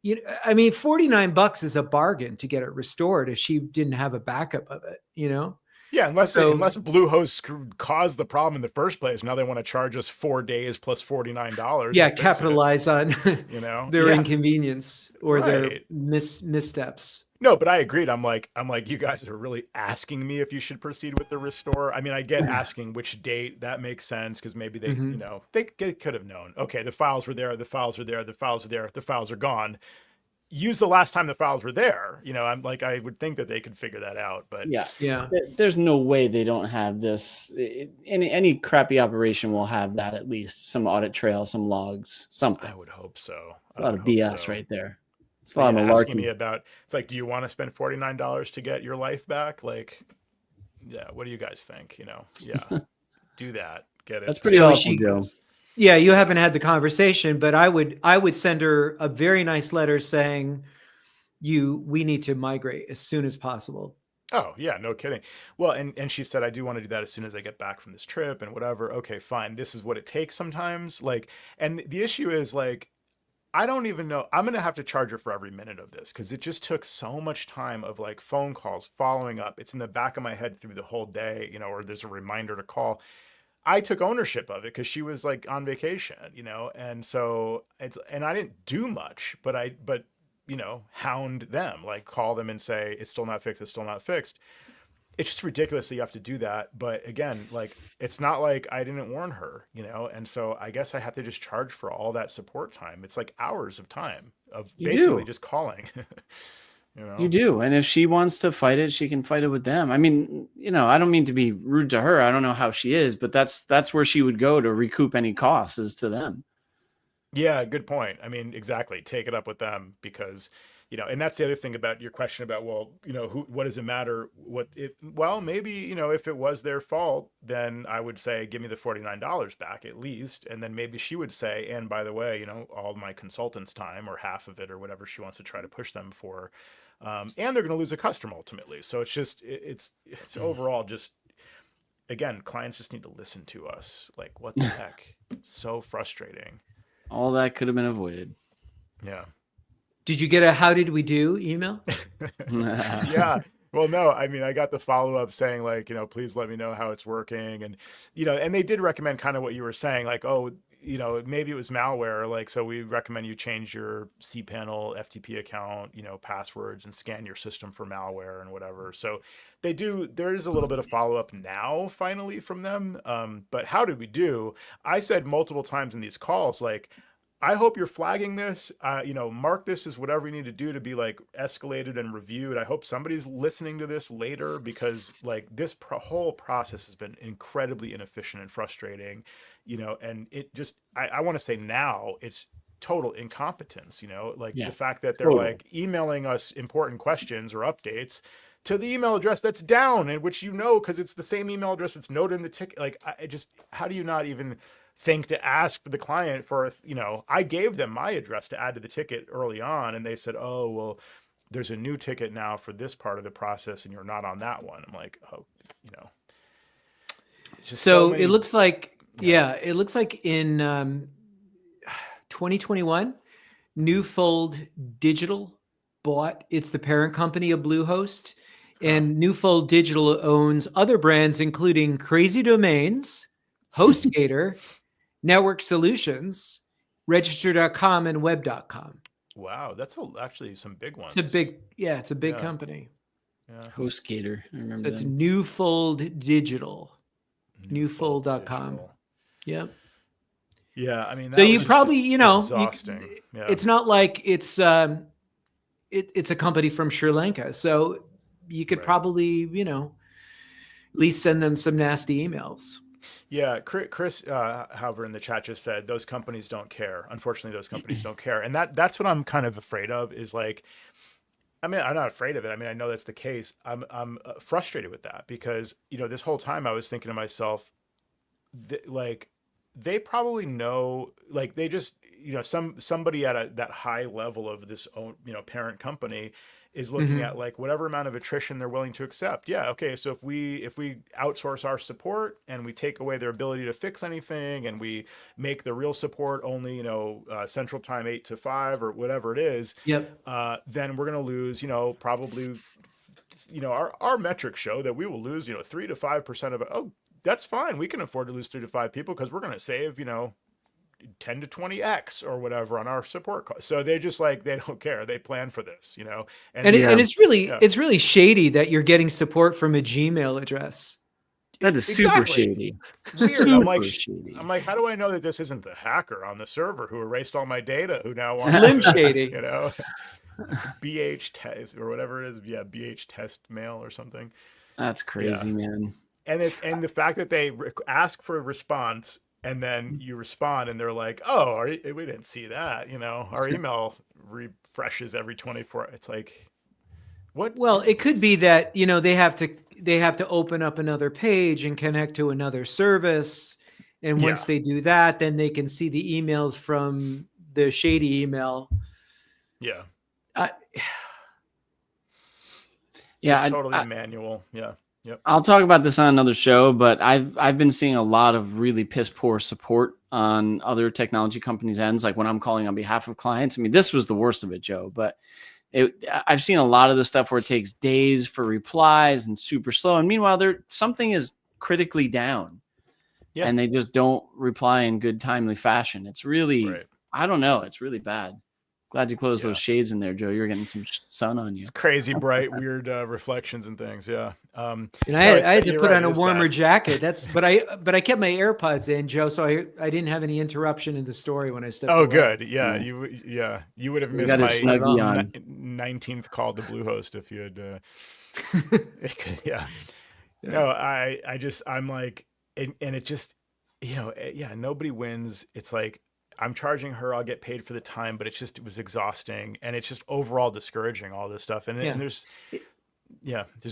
you know, I mean, $49 is a bargain to get it restored if she didn't have a backup of it. You know, Yeah, so unless Bluehost caused the problem in the first place. Now they want to charge us 4 days plus $49 yeah, to fix it. capitalize on You know? their Yeah, inconvenience or their right. missteps. No, but I agreed. I'm like, you guys are really asking me if you should proceed with the restore. I mean, I get asking which date. That makes sense because maybe they, you know, they could have known. Okay, the files were there. The files are there. The files are there. The files are gone. Use the last time the files were there. You know, I'm like, I would think that they could figure that out. But Yeah. Yeah. There's no way they don't have this. Any crappy operation will have that, at least some audit trail, some logs, something. I would hope so. It's a lot of BS right there. It's a Like, lot of asking me malarkey. about, it's like, do you want to spend $49 to get your life back? Like, yeah, what do you guys think? You know, yeah, do that. Get it. That's pretty So awful, Joe. Yeah, you haven't had the conversation, but I would send her a very nice letter saying we need to migrate as soon as possible. Oh, yeah, no kidding. Well, and she said, I do want to do that as soon as I get back from this trip and whatever. Okay, fine. This is what it takes sometimes. Like, and the issue is, like, I don't even know. I'm going to have to charge her for every minute of this because it just took so much time of like phone calls, following up. It's in the back of my head through the whole day, you know, or there's a reminder to call. I took ownership of it because she was like on vacation, you know, and so and I didn't do much, but you know, hound them, like call them and say, it's still not fixed. It's still not fixed. It's just ridiculous that you have to do that. But again, like, it's not like I didn't warn her, you know? And so I guess I have to just charge for all that support time. It's like hours of time of basically just calling, you know? You do. And if she wants to fight it, she can fight it with them. I mean, you know, I don't mean to be rude to her. I don't know how she is, but that's where she would go to recoup any costs, is to them. Yeah, good point. I mean, exactly. Take it up with them because, you know, and that's the other thing about your question about, well, you know, what does it matter? Well, maybe, you know, if it was their fault, then I would say, give me the $49 back at least. And then maybe she would say, and by the way, you know, all my consultants' time or half of it or whatever she wants to try to push them for. And they're going to lose a customer ultimately. So it's just, it's overall just, again, clients just need to listen to us. Like, what the heck? It's so frustrating. All that could have been avoided. Yeah. Did you get a "how did we do" email? Yeah. Well, no, I mean, I got the follow-up saying like, you know, please let me know how it's working. And, you know, and they did recommend kind of what you were saying, like, oh, you know, maybe it was malware. Like, so we recommend you change your cPanel FTP account, you know, passwords, and scan your system for malware and whatever. So they do, there is a little bit of follow-up now finally from them. But how did we do? I said multiple times in these calls, like, I hope you're flagging this, you know, mark this as whatever you need to do to be like escalated and reviewed. I hope somebody's listening to this later, because like this whole process has been incredibly inefficient and frustrating, you know, and it just, I want to say now it's total incompetence, you know, like the fact that they're like emailing us important questions or updates to the email address that's down, and which, you know, because it's the same email address that's noted in the ticket. Like, I just, how do you not even think to ask for the client for, you know, I gave them my address to add to the ticket early on, and they said, oh, well, there's a new ticket now for this part of the process and you're not on that one. I'm like, oh, you know. So it looks like, it looks like in 2021, Newfold Digital bought, it's the parent company of Bluehost, and Newfold Digital owns other brands, including Crazy Domains, HostGator, Network Solutions, Register.com, and Web.com. Wow, that's actually some big ones. It's a big company. Yeah. HostGator, I remember. So it's Newfold Digital, Newfold.com. Yep. Yeah, I mean, so you probably, you know, exhausting. It's not like it's a company from Sri Lanka, so you could probably, you know, at least send them some nasty emails. Yeah, Chris, however, in the chat just said those companies don't care. Unfortunately, those companies don't care, and that's what I'm kind of afraid of. Is like, I mean, I'm not afraid of it. I mean, I know that's the case. I'm frustrated with that, because, you know, this whole time I was thinking to myself, like, they probably know, like, they just, you know, somebody at that high level of this own, you know, parent company is looking at like whatever amount of attrition they're willing to accept. Yeah. Okay. So if we outsource our support and we take away their ability to fix anything, and we make the real support only, you know, Central Time 8 to 5 or whatever it is, then we're going to lose, you know, probably, you know, our metrics show that we will lose, you know, 3 to 5% of it. Oh, that's fine. We can afford to lose 3 to 5 people, because we're going to save, you know, 10 to 20x or whatever on our support cost. So they just like, they don't care. They plan for this, you know, and it's really shady that you're getting support from a Gmail address. That is super shady. Weird. I'm like, how do I know that this isn't the hacker on the server who erased all my data, who now wants Slim shady, you know, BH test or whatever it is. Yeah. BH test mail or something. That's crazy, man. And the fact that they ask for a response, and then you respond, and they're like, "Oh, we didn't see that." You know, our email refreshes every 24. It's like, what? Well, it could be that, you know, they have to open up another page and connect to another service, and once they do that, then they can see the emails from the shady email. Yeah. Yeah. It's totally manual. Yeah. Yep. I'll talk about this on another show, but I've been seeing a lot of really piss poor support on other technology companies' ends, like when I'm calling on behalf of clients. I mean, this was the worst of it, Joe, but I've seen a lot of the stuff where it takes days for replies and super slow. And meanwhile, something is critically down, and they just don't reply in good, timely fashion. It's really, I don't know. It's really bad. Glad you closed those shades in there, Joe. You're getting some sun on you. It's crazy bright, weird reflections and things. Yeah. And I had to put on a warmer jacket. But I kept my AirPods in, Joe, so I didn't have any interruption in the story when I stepped away. Good. Yeah. You would have missed my 19th call to Bluehost if you had. Yeah. No, I'm like, and it just, you know, nobody wins. It's like, I'm charging her, I'll get paid for the time, but it was exhausting, and it's just overall discouraging, all this stuff. And there's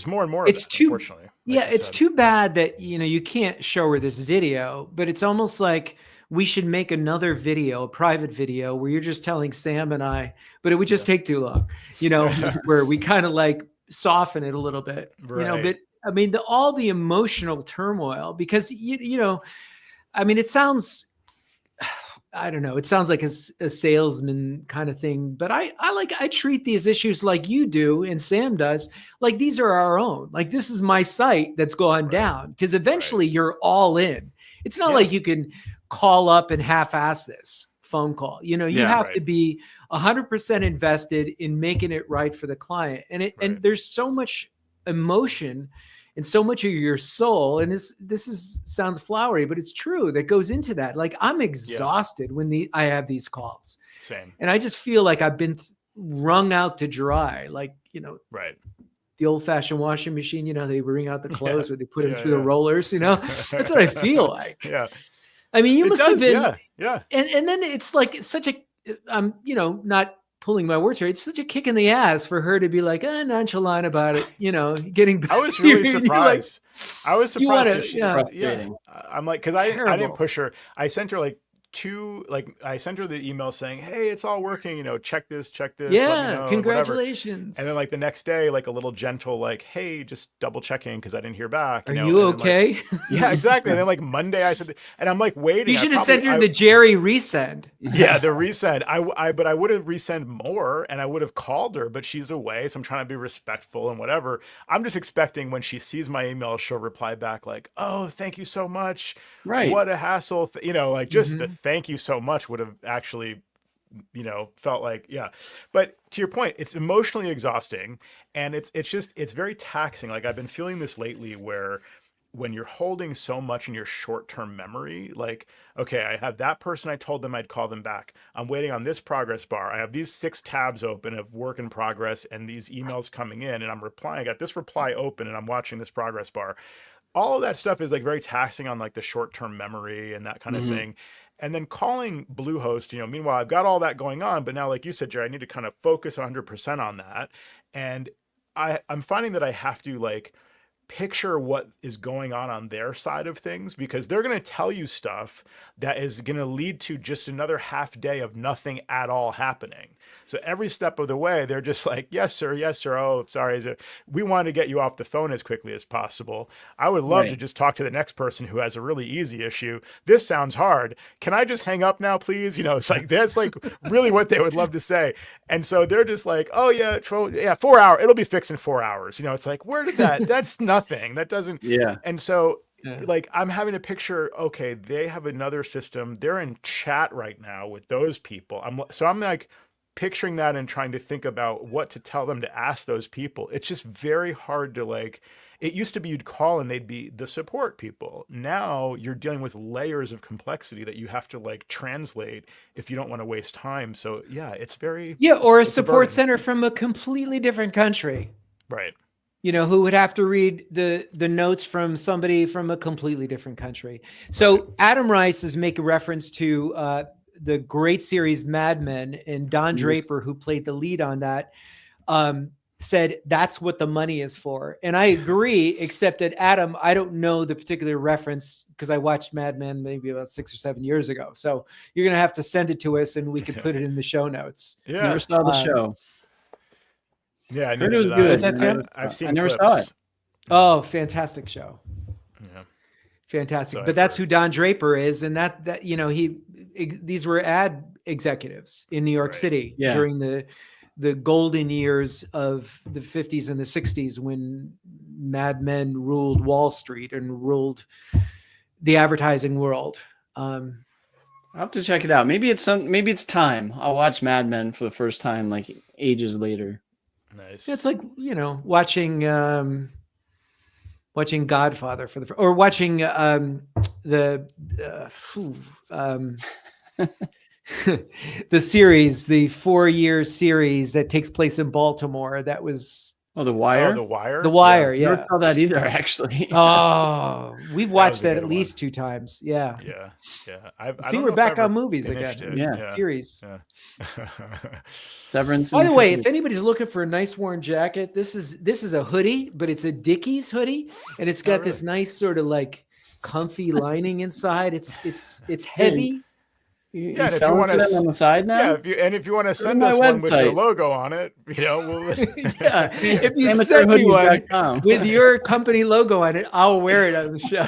more and more of that, unfortunately. It's too bad that, you know, you can't show her this video, but it's almost like we should make another video, a private video, where you're just telling Sam and I, but it would just take too long, you know, where we kind of like soften it a little bit, you know, but I mean, all the emotional turmoil, because, you know, I mean, it sounds, I don't know. It sounds like a salesman kind of thing, but I treat these issues like you do and Sam does. Like, these are our own. Like, this is my site that's gone down, because eventually you're all in. It's not like you can call up and half-ass this phone call. You know, you Yeah, have right. to be 100% invested in making it right for the client. And and there's so much emotion and so much of your soul. And this sounds flowery, but it's true, that goes into that. Like, I'm exhausted when I have these calls. Same. And I just feel like I've been wrung out to dry. Like, you know, Right. the old-fashioned washing machine, you know, they wring out the clothes or they put it through yeah. the rollers, you know. That's what I feel like. Yeah. I mean, you It must does, have been, yeah. and then it's like such a, I'm, you know, not pulling my words here. It's such a kick in the ass for her to be like, nonchalant about it, you know, getting back I was to you, really and you're like, surprised. I was you surprised wanna- 'cause yeah. Frustrating. I'm like, because I didn't Terrible. push her. I sent her like I sent her the email saying, hey, it's all working, you know, check this, let me know, Yeah, and whatever. congratulations. And then like the next day, like a little gentle, like, hey, just double checking because I didn't hear back. Are know? you And then, okay? like, yeah, exactly. And then like Monday, I said, and I'm like waiting. You should I have sent her probably- the Jerry resend. Yeah, the resend. But I would have resend more, and I would have called her, but she's away, so I'm trying to be respectful and whatever. I'm just expecting when she sees my email, she'll reply back like, "Oh, thank you so much. Right. What a hassle." You know, like just the Mhm. thank you so much would have actually, you know, felt like, yeah. But to your point, it's emotionally exhausting, and it's very taxing. Like I've been feeling this lately where when you're holding so much in your short-term memory, like, okay, I have that person, I told them I'd call them back. I'm waiting on this progress bar. I have these 6 tabs open of work in progress and these emails coming in, and I'm replying. I got this reply open and I'm watching this progress bar. All of that stuff is like very taxing on like the short-term memory and that kind of thing. And then calling Bluehost, you know, meanwhile, I've got all that going on, but now, like you said, Jerry, I need to kind of focus 100% on that. And I'm finding that I have to like picture what is going on their side of things, because they're going to tell you stuff that is going to lead to just another half day of nothing at all happening. So every step of the way, they're just like, yes, sir. Yes, sir. Oh, sorry. We want to get you off the phone as quickly as possible. I would love to just talk to the next person who has a really easy issue. This sounds hard. Can I just hang up now, please? You know, it's like, that's like really what they would love to say. And so they're just like, oh yeah, 4 hours. It'll be fixed in 4 hours. You know, it's like, where did that's nothing. That doesn't. Yeah. And so like, I'm having to picture, okay, they have another system. They're in chat right now with those people. I'm like picturing that and trying to think about what to tell them to ask those people. It's just very hard to like, it used to be you'd call and they'd be the support people. Now you're dealing with layers of complexity that you have to like translate if you don't want to waste time. So yeah, it's very, or a it's support burden. center from a completely different country. Right. You know, who would have to read the notes from somebody from a completely different country. So Adam Rice is making reference to the great series Mad Men, and Don Draper, who played the lead on that, said that's what the money is for. And I agree, except that Adam, I don't know the particular reference because I watched Mad Men maybe about 6 or 7 years ago. So you're going to have to send it to us and we can put it in the show notes. Yeah. Never saw the show. Yeah, I Heard it was neither good. did That's I've seen I never clips. saw it. Oh, fantastic show. Yeah. Fantastic. So But I've that's heard. who Don Draper is. And that, you know, these were ad executives in New York Right. City Yeah. during the golden years of the 50s and the 60s when Mad Men ruled Wall Street and ruled the advertising world. I'll have to check it out. Maybe it's time. I'll watch Mad Men for the first time, like ages later. Nice. It's like, you know, watching Godfather or watching the series, the 4-year series that takes place in Baltimore. That was Oh, The Wire. The Wire. The Wire. Never Yeah. saw that either, actually. Oh, we've watched was a that good at least 2 times. Yeah. Yeah. I See, don't we're know if back I ever on movies finished again. it. Yeah. Series. Yeah. Severance. By and the way, Cookie. if anybody's looking for a nice worn jacket, this is a hoodie, but it's a Dickies hoodie, and it's got this nice sort of like comfy lining inside. It's heavy. You Yeah, and if you selling wanna for them s- on the side now? Yeah, if you want to send my us one with your website. logo on it, you know, we'll Yeah, if you send me one amateurhoodies.com. with your company logo on it, I'll wear it on the show.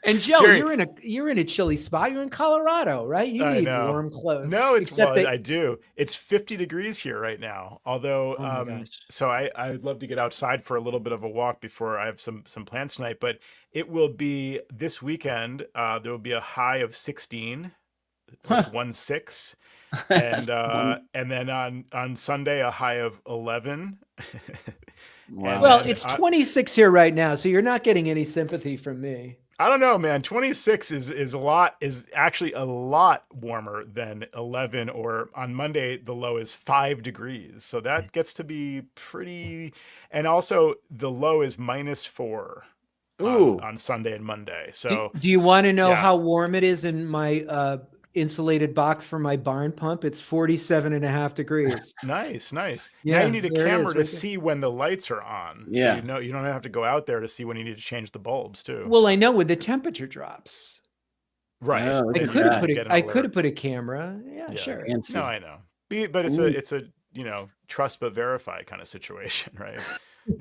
And Joe, Jerry, you're in a chilly spot. You're in Colorado, right? You I need know. warm clothes. No, except that. I do. It's 50 degrees here right now. Although, Oh my gosh. so I would love to get outside for a little bit of a walk before I have some plans tonight. But it will be this weekend. There will be a high of 16. That's 1-6. And then on Sunday a high of 11. Wow. Well, it's 26 here right now, so you're not getting any sympathy from me. I don't know, man. 26 is actually a lot warmer than 11, or on Monday the low is 5 degrees. So that gets to be pretty, and also the low is -4 on Sunday and Monday. So do you want to know yeah. how warm it is in my insulated box for my barn pump? It's 47.5 degrees. Nice. Yeah, now you need a there it camera is, to right there. see when the lights are on. Yeah. So you don't have to go out there to see when you need to change the bulbs too. Well, I know when the temperature drops. Right. Oh, look I at could have that. put Get it. an I alert. could have put a camera. Yeah, Yeah. sure. Fancy. No, I know. But Ooh. it's a trust but verify kind of situation, right?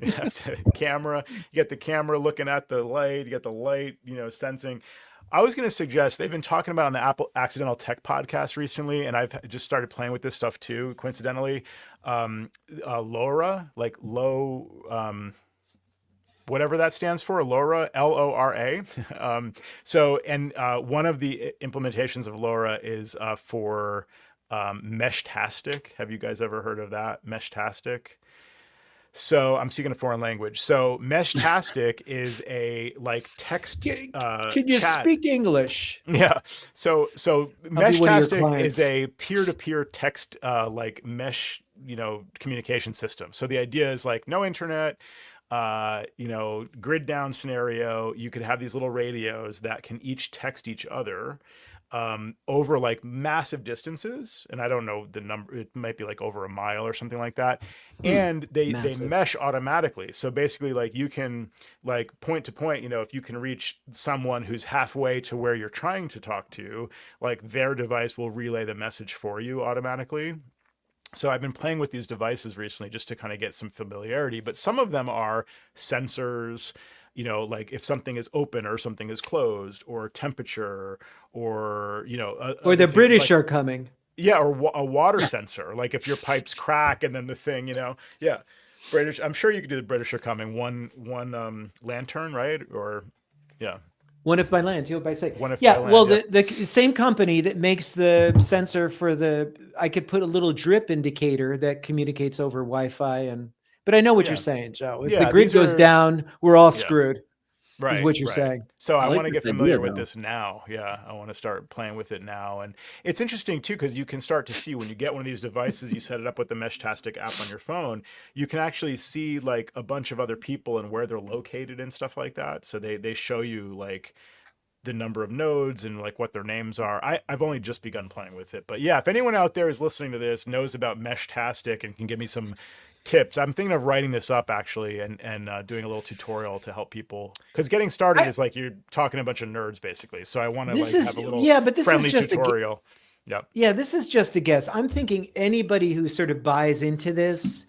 You have to camera. You get the camera looking at the light. You get the light, sensing. I was going to suggest, they've been talking about on the Apple Accidental Tech podcast recently, and I've just started playing with this stuff too. Coincidentally, LoRa, like low. Whatever that stands for, LoRa, LoRa. One of the implementations of LoRa is for Meshtastic. Have you guys ever heard of that? Meshtastic. So I'm speaking a foreign language. So Meshtastic is a text Can you chat. speak English? Yeah. So be one of your Meshtastic is clients. a peer-to-peer text mesh, communication system. So the idea is no internet, grid down scenario. You could have these little radios that can each text each other over massive distances, and I don't know the number, it might be over a mile or something like that. And they mesh automatically. So basically you can point to point, if you can reach someone who's halfway to where you're trying to talk to, their device will relay the message for you automatically. So I've been playing with these devices recently just to kind of get some familiarity, but some of them are sensors, if something is open or something is closed, or temperature, or, Or the British are coming. Yeah, or a water sensor, if your pipes crack and then the thing, yeah. British, I'm sure you could do the British are coming. One lantern, right? Or, yeah. One if by land, two if by sea. One if yeah, by land, well, yeah. the same company that makes the sensor for I could put a little drip indicator that communicates over Wi-Fi, but I know what you're saying, Joe. If the grid goes down, we're all screwed. Right, is what you're saying. So I want to this get familiar idea, with this now. Yeah, I want to start playing with it now. And it's interesting too, because you can start to see when you get one of these devices, you set it up with the Meshtastic app on your phone, you can actually see a bunch of other people and where they're located and stuff like that. So they show you the number of nodes and what their names are. I've only just begun playing with it, but yeah, if anyone out there is listening to this, knows about Meshtastic and can give me some tips, I'm thinking of writing this up actually and doing a little tutorial to help people, because getting started is you're talking to a bunch of nerds basically. So I want to have a little friendly tutorial. Yeah, this is just a guess. I'm thinking anybody who sort of buys into this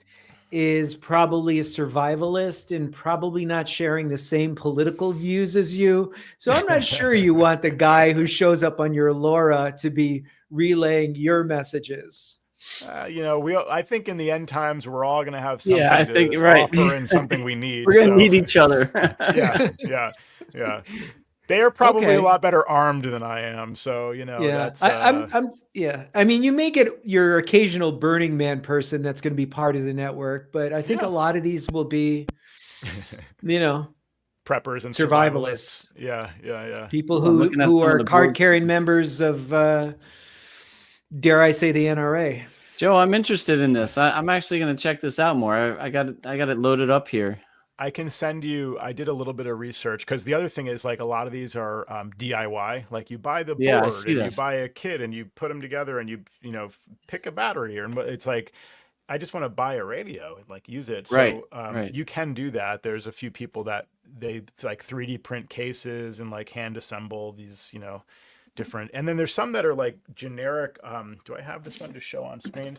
is probably a survivalist and probably not sharing the same political views as you. So I'm not sure you want the guy who shows up on your LoRa to be relaying your messages. I think in the end times we're all going to have something offer and something we need. We're going to need each other. yeah. They are probably a lot better armed than I am, so that's. I mean, you may get your occasional Burning Man person that's going to be part of the network, but I think a lot of these will be, preppers and survivalists. Yeah. People who are card-carrying members of, dare I say, the NRA. Joe, I'm interested in this. I'm actually going to check this out more. I got it loaded up here. I can send you, I did a little bit of research, because the other thing is a lot of these are DIY. You buy the board and you buy a kit and you put them together and you pick a battery, and it's I just want to buy a radio and use it. So you can do that. There's a few people that they 3D print cases and hand assemble these, different. And then there's some that are generic. Do I have this one to show on screen?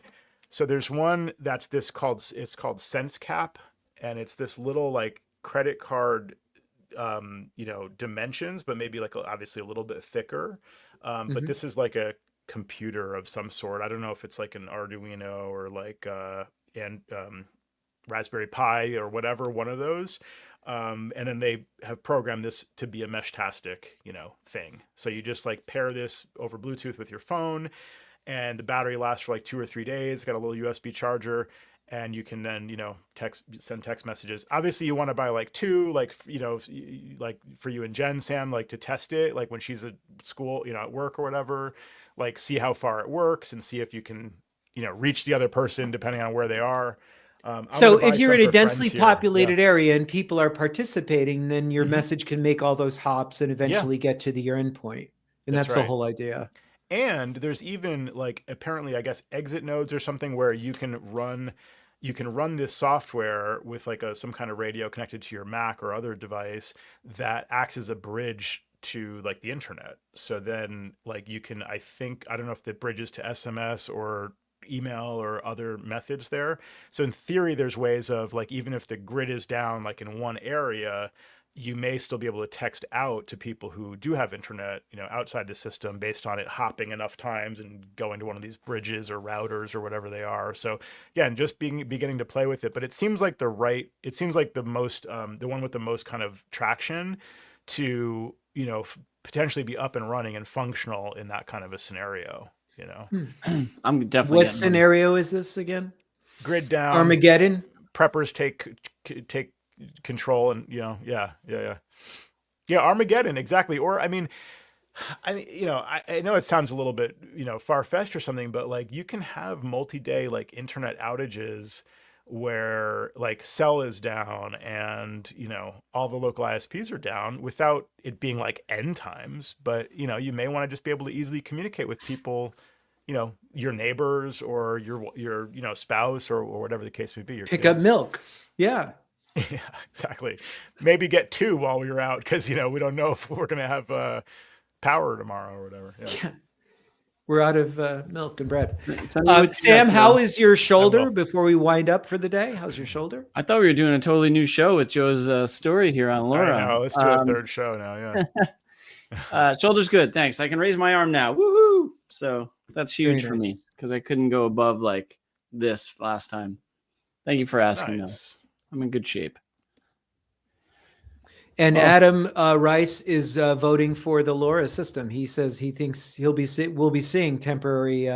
So there's one it's called SenseCap. And it's this little credit card dimensions, but maybe like obviously a little bit thicker. But this is like a computer of some sort. I don't know if it's like an Arduino or like and Raspberry Pi or whatever, one of those. And then they have programmed this to be a Meshtastic, thing. So you just like pair this over Bluetooth with your phone, and the battery lasts for like 2 or 3 days. Got a little USB charger, and you can then send text messages. Obviously, you want to buy like 2, like like for you and Jen, Sam, like to test it, like when she's at school, at work or whatever, like see how far it works and see if you can reach the other person depending on where they are. So if you're in a densely populated area and people are participating, then your message can make all those hops and eventually get to your endpoint. And that's the whole idea. And there's even like apparently, I guess, exit nodes or something where you can run this software with like some kind of radio connected to your Mac or other device that acts as a bridge to like the internet. So then like you can, I don't know if the bridges to SMS or email or other methods there. So in theory, there's ways of like, even if the grid is down like in one area, you may still be able to text out to people who do have internet, outside the system based on it hopping enough times and going to one of these bridges or routers or whatever they are. So again, just beginning to play with it, but it seems like the most, the one with the most kind of traction to, potentially be up and running and functional in that kind of a scenario. I'm definitely. What scenario is this again? Grid down. Armageddon. Preppers take control, and Armageddon, exactly. Or I mean, I know it sounds a little bit far-fetched or something, but like you can have multi-day like internet outages where like cell is down and all the local ISPs are down without it being like end times, but you may want to just be able to easily communicate with people, your neighbors or your spouse or whatever the case may be. Your pick kids. up milk. Yeah, exactly. Maybe get 2 while we're out, because we don't know if we're gonna have power tomorrow or whatever. Yeah. We're out of milk and bread. Sam, how is your shoulder before we wind up for the day? How's your shoulder? I thought we were doing a totally new show with Joe's story here on LoRa. I know. Let's do a third show now. Yeah. Shoulder's good. Thanks. I can raise my arm now. Woohoo! So that's huge for me because I couldn't go above like this last time. Thank you for asking. Nice. I'm in good shape. And Adam Rice is voting for the LoRa system. He says he thinks we'll be seeing temporary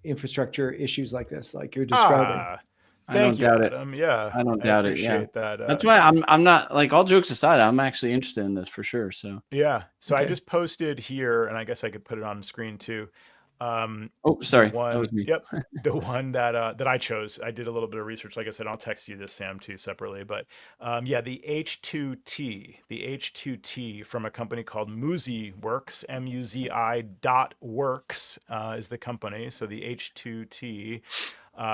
infrastructure issues like this, like you're describing. I don't doubt it. Yeah, I don't doubt it. Yeah, that. That's why I'm not, like, all jokes aside, I'm actually interested in this for sure. So yeah. So I just posted here, and I guess I could put it on screen too. Sorry, that was me. Yep, the one that I chose. I did a little bit of research. Like I said, I'll text you this, Sam, too, separately. But the H2T from a company called MuziWorks, MUZI.works is the company. So the H2T.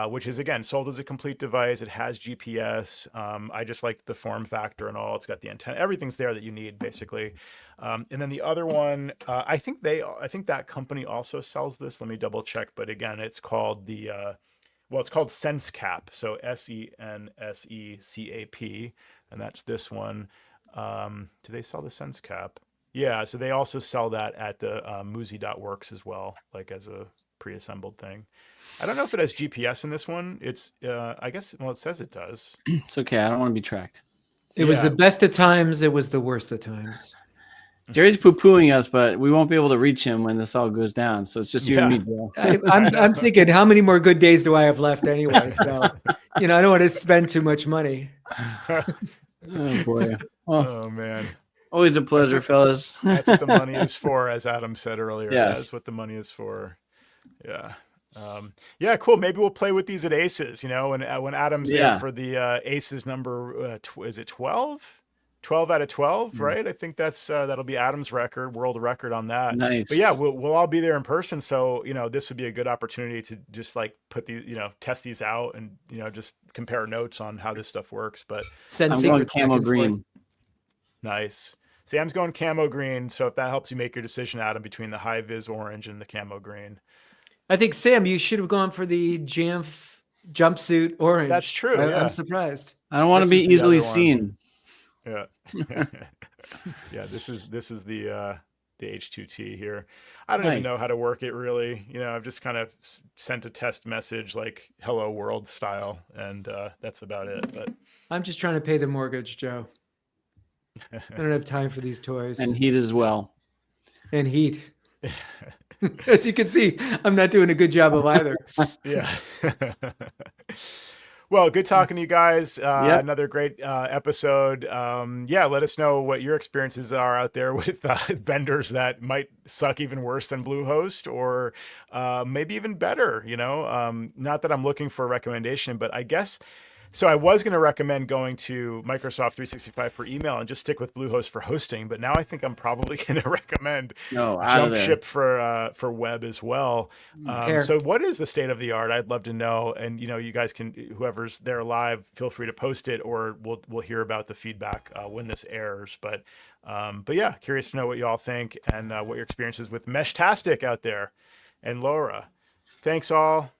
Which is, again, sold as a complete device. It has GPS. I just like the form factor and all. It's got the antenna. Everything's there that you need, basically. And then the other one, I think that company also sells this. Let me double check. But again, it's called it's called SenseCap. So SENSECAP, and that's this one. Do they sell the SenseCap? Yeah. So they also sell that at the Muzi.works as well, like as a pre-assembled thing. I don't know if it has GPS in this one. It's, I guess, it says it does. It's okay. I don't want to be tracked. It was the best of times. It was the worst of times. Jerry's poo-pooing us, but we won't be able to reach him when this all goes down. So it's just you and me, Joe. I'm thinking, how many more good days do I have left anyway? So, I don't want to spend too much money. Oh, boy. Oh, man. Always a pleasure, fellas. That's what the money is for, as Adam said earlier. Yes. That's what the money is for. Yeah. Cool. Maybe we'll play with these at Aces, when Adam's there for the Aces number, is it 12? 12 out of 12, right? I think that'll be Adam's world record on that. Nice. But yeah, we'll all be there in person. So, this would be a good opportunity to just like put these, test these out and, just compare notes on how this stuff works. But I'm going camo green. Nice. Sam's going camo green. So if that helps you make your decision, Adam, between the high vis orange and the camo green. I think, Sam, you should have gone for the Jamf jumpsuit orange. That's true. I'm surprised. I don't want to be easily seen. Yeah. Yeah, this is the H2T here. I don't even Nice. know how to work it really. I've just kind of sent a test message like hello world style, and that's about it. But I'm just trying to pay the mortgage, Joe. I don't have time for these toys. And heat as well. And heat. As you can see, I'm not doing a good job of either. yeah. Well, good talking to you guys. Yep. Another great episode. Yeah, let us know what your experiences are out there with vendors that might suck even worse than Bluehost, or maybe even better. Not that I'm looking for a recommendation, but I guess. So I was going to recommend going to Microsoft 365 for email and just stick with Bluehost for hosting, but now I think I'm probably going to recommend No, out of there. JumpShip for web as well. So what is the state of the art? I'd love to know. And you guys can, whoever's there live, feel free to post it, or we'll hear about the feedback when this airs. But yeah, curious to know what you all think and what your experiences with Meshtastic out there and LoRa. Thanks all.